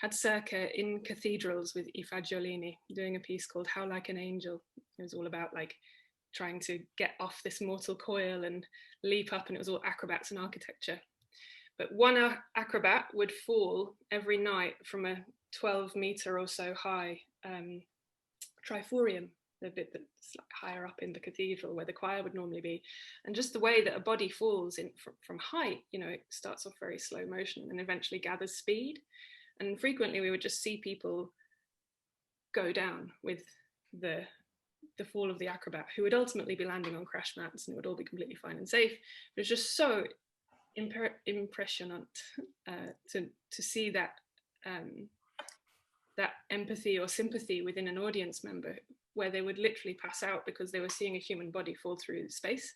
had Circa in cathedrals with Aoife Giolini doing a piece called How Like an Angel. It was all about like trying to get off this mortal coil and leap up, and it was all acrobats and architecture. But one acrobat would fall every night from a 12-meter or so high triforium, the bit that's like higher up in the cathedral where the choir would normally be. And just the way that a body falls in from height, you know, it starts off very slow motion and eventually gathers speed. And frequently we would just see people go down with the fall of the acrobat, who would ultimately be landing on crash mats, and it would all be completely fine and safe. But it's just so impressionant to see that that empathy or sympathy within an audience member, where they would literally pass out because they were seeing a human body fall through space.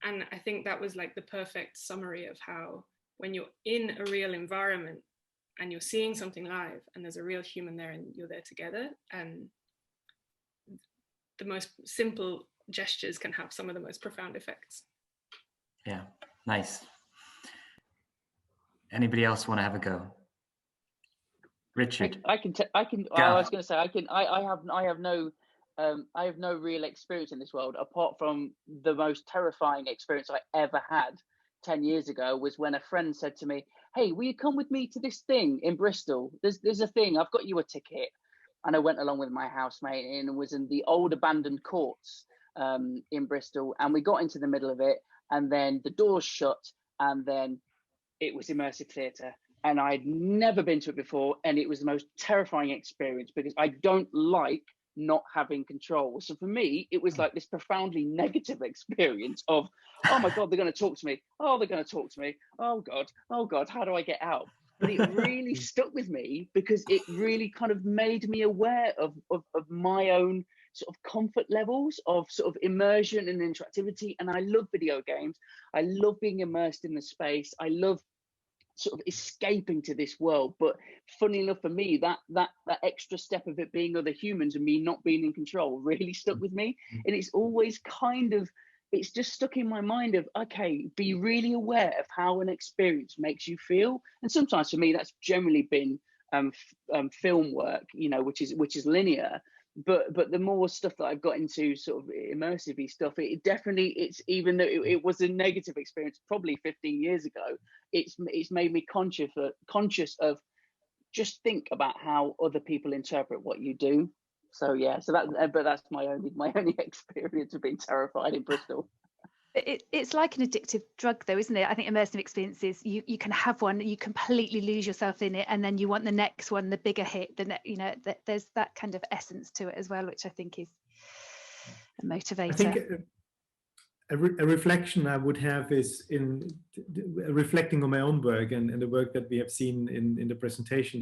And I think that was like the perfect summary of how, when you're in a real environment and you're seeing something live and there's a real human there and you're there together, and the most simple gestures can have some of the most profound effects. Yeah, nice. Anybody else want to have a go? Richard. I can. I was going to say I have no real experience in this world, apart from the most terrifying experience I ever had 10 years ago was when a friend said to me, "Hey, will you come with me to this thing in Bristol? There's a thing. I've got you a ticket." And I went along with my housemate, and it was in the old abandoned courts in Bristol. And we got into the middle of it, and then the doors shut, and then it was immersive theatre. And I'd never been to it before, and it was the most terrifying experience because I don't like not having control. So for me, it was like this profoundly negative experience of, oh my God, they're going to talk to me. Oh, they're going to talk to me. Oh God, how do I get out? But it really stuck with me because it really kind of made me aware of my own sort of comfort levels of sort of immersion and interactivity. And I love video games. I love being immersed in the space. I love sort of escaping to this world. But funny enough for me, that extra step of it being other humans and me not being in control really stuck with me. And it's always kind of, it's just stuck in my mind of, okay, be really aware of how an experience makes you feel. And sometimes for me, that's generally been film work, you know, which is linear. But the more stuff that I've got into sort of immersive stuff, it definitely, it's, even though it was a negative experience probably 15 years ago, it's made me conscious of just think about how other people interpret what you do. So yeah, but that's my only experience of being terrified in Bristol. It's like an addictive drug though, isn't it? I think immersive experiences, you can have one, you completely lose yourself in it, and then you want the next one, the bigger hit, there's that kind of essence to it as well, which I think is a motivator. I think a reflection I would have is in reflecting on my own work and the work that we have seen in the presentation,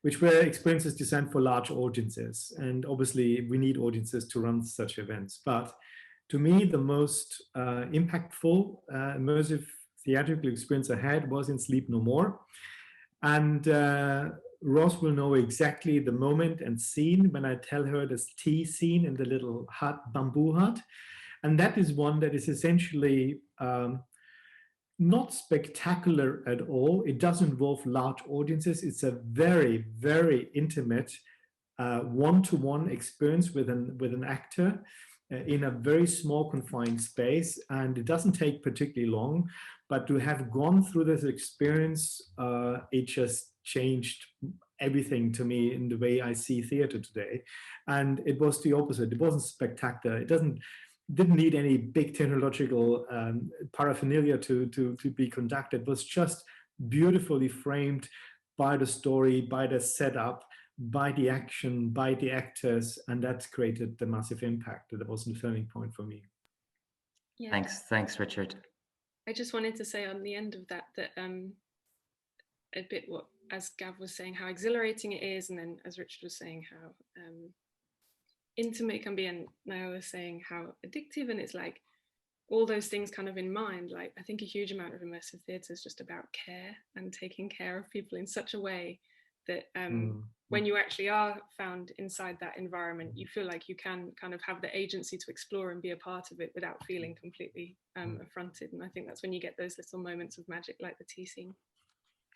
which were experiences designed for large audiences. And obviously we need audiences to run such events. But to me, the most impactful immersive theatrical experience I had was in Sleep No More. And Ross will know exactly the moment and scene when I tell her this tea scene in the little hut, bamboo hut. And that is one that is essentially not spectacular at all. It doesn't involve large audiences. It's a very, very intimate one-to-one experience with an actor in a very small confined space, and it doesn't take particularly long, but to have gone through this experience, it just changed everything to me in the way I see theater today. And it was the opposite. It wasn't spectacular. It didn't need any big technological paraphernalia to be conducted. It was just beautifully framed by the story, by the setup, by the action, by the actors, and that created the massive impact. That was the turning point for me. Yeah. Thanks, Richard. I just wanted to say on the end of that a bit what, as Gav was saying, how exhilarating it is, and then as Richard was saying, how intimate it can be, and Niall was saying how addictive, and it's like all those things kind of in mind. Like, I think a huge amount of immersive theatre is just about care and taking care of people in such a way that when you actually are found inside that environment, you feel like you can kind of have the agency to explore and be a part of it without feeling completely affronted. And I think that's when you get those little moments of magic, like the tea scene.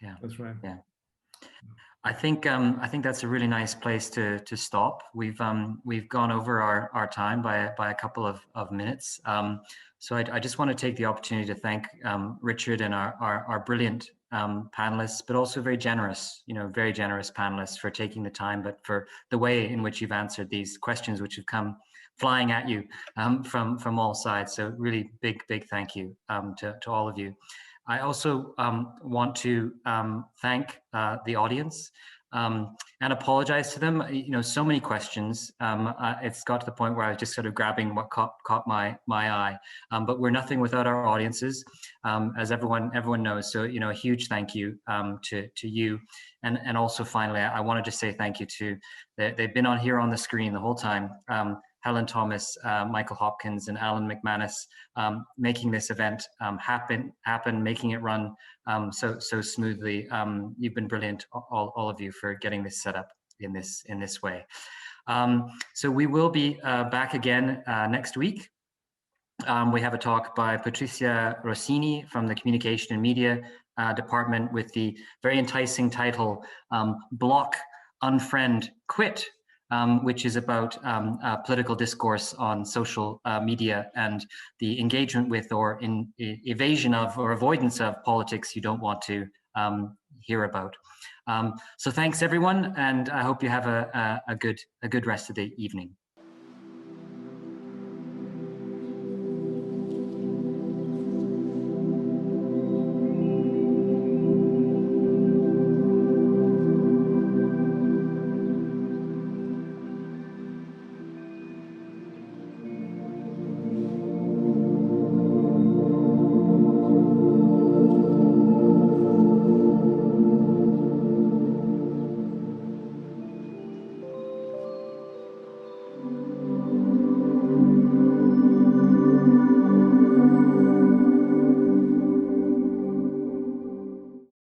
Yeah, that's right. Yeah, I think that's a really nice place to stop. We've gone over our time by a couple of minutes. So I just want to take the opportunity to thank Richard and our brilliant panelists, but also very generous panelists for taking the time, but for the way in which you've answered these questions, which have come flying at you from all sides. So really big thank you to all of you. I also want to thank the audience and apologize to them. So many questions. It's got to the point where I was just sort of grabbing what caught my eye. But we're nothing without our audiences, as everyone knows. So a huge thank you to you, and also finally, I want to just say thank you to they've been on here on the screen the whole time. Helen Thomas, Michael Hopkins, and Alan McManus, making this event happen, making it run so smoothly. You've been brilliant, all of you, for getting this set up in this way. So we will be back again next week. We have a talk by Patricia Rossini from the Communication and Media Department with the very enticing title, Block, Unfriend, Quit, which is about political discourse on social media and the engagement with or evasion of or avoidance of politics you don't want to hear about. So thanks everyone, and I hope you have a good rest of the evening.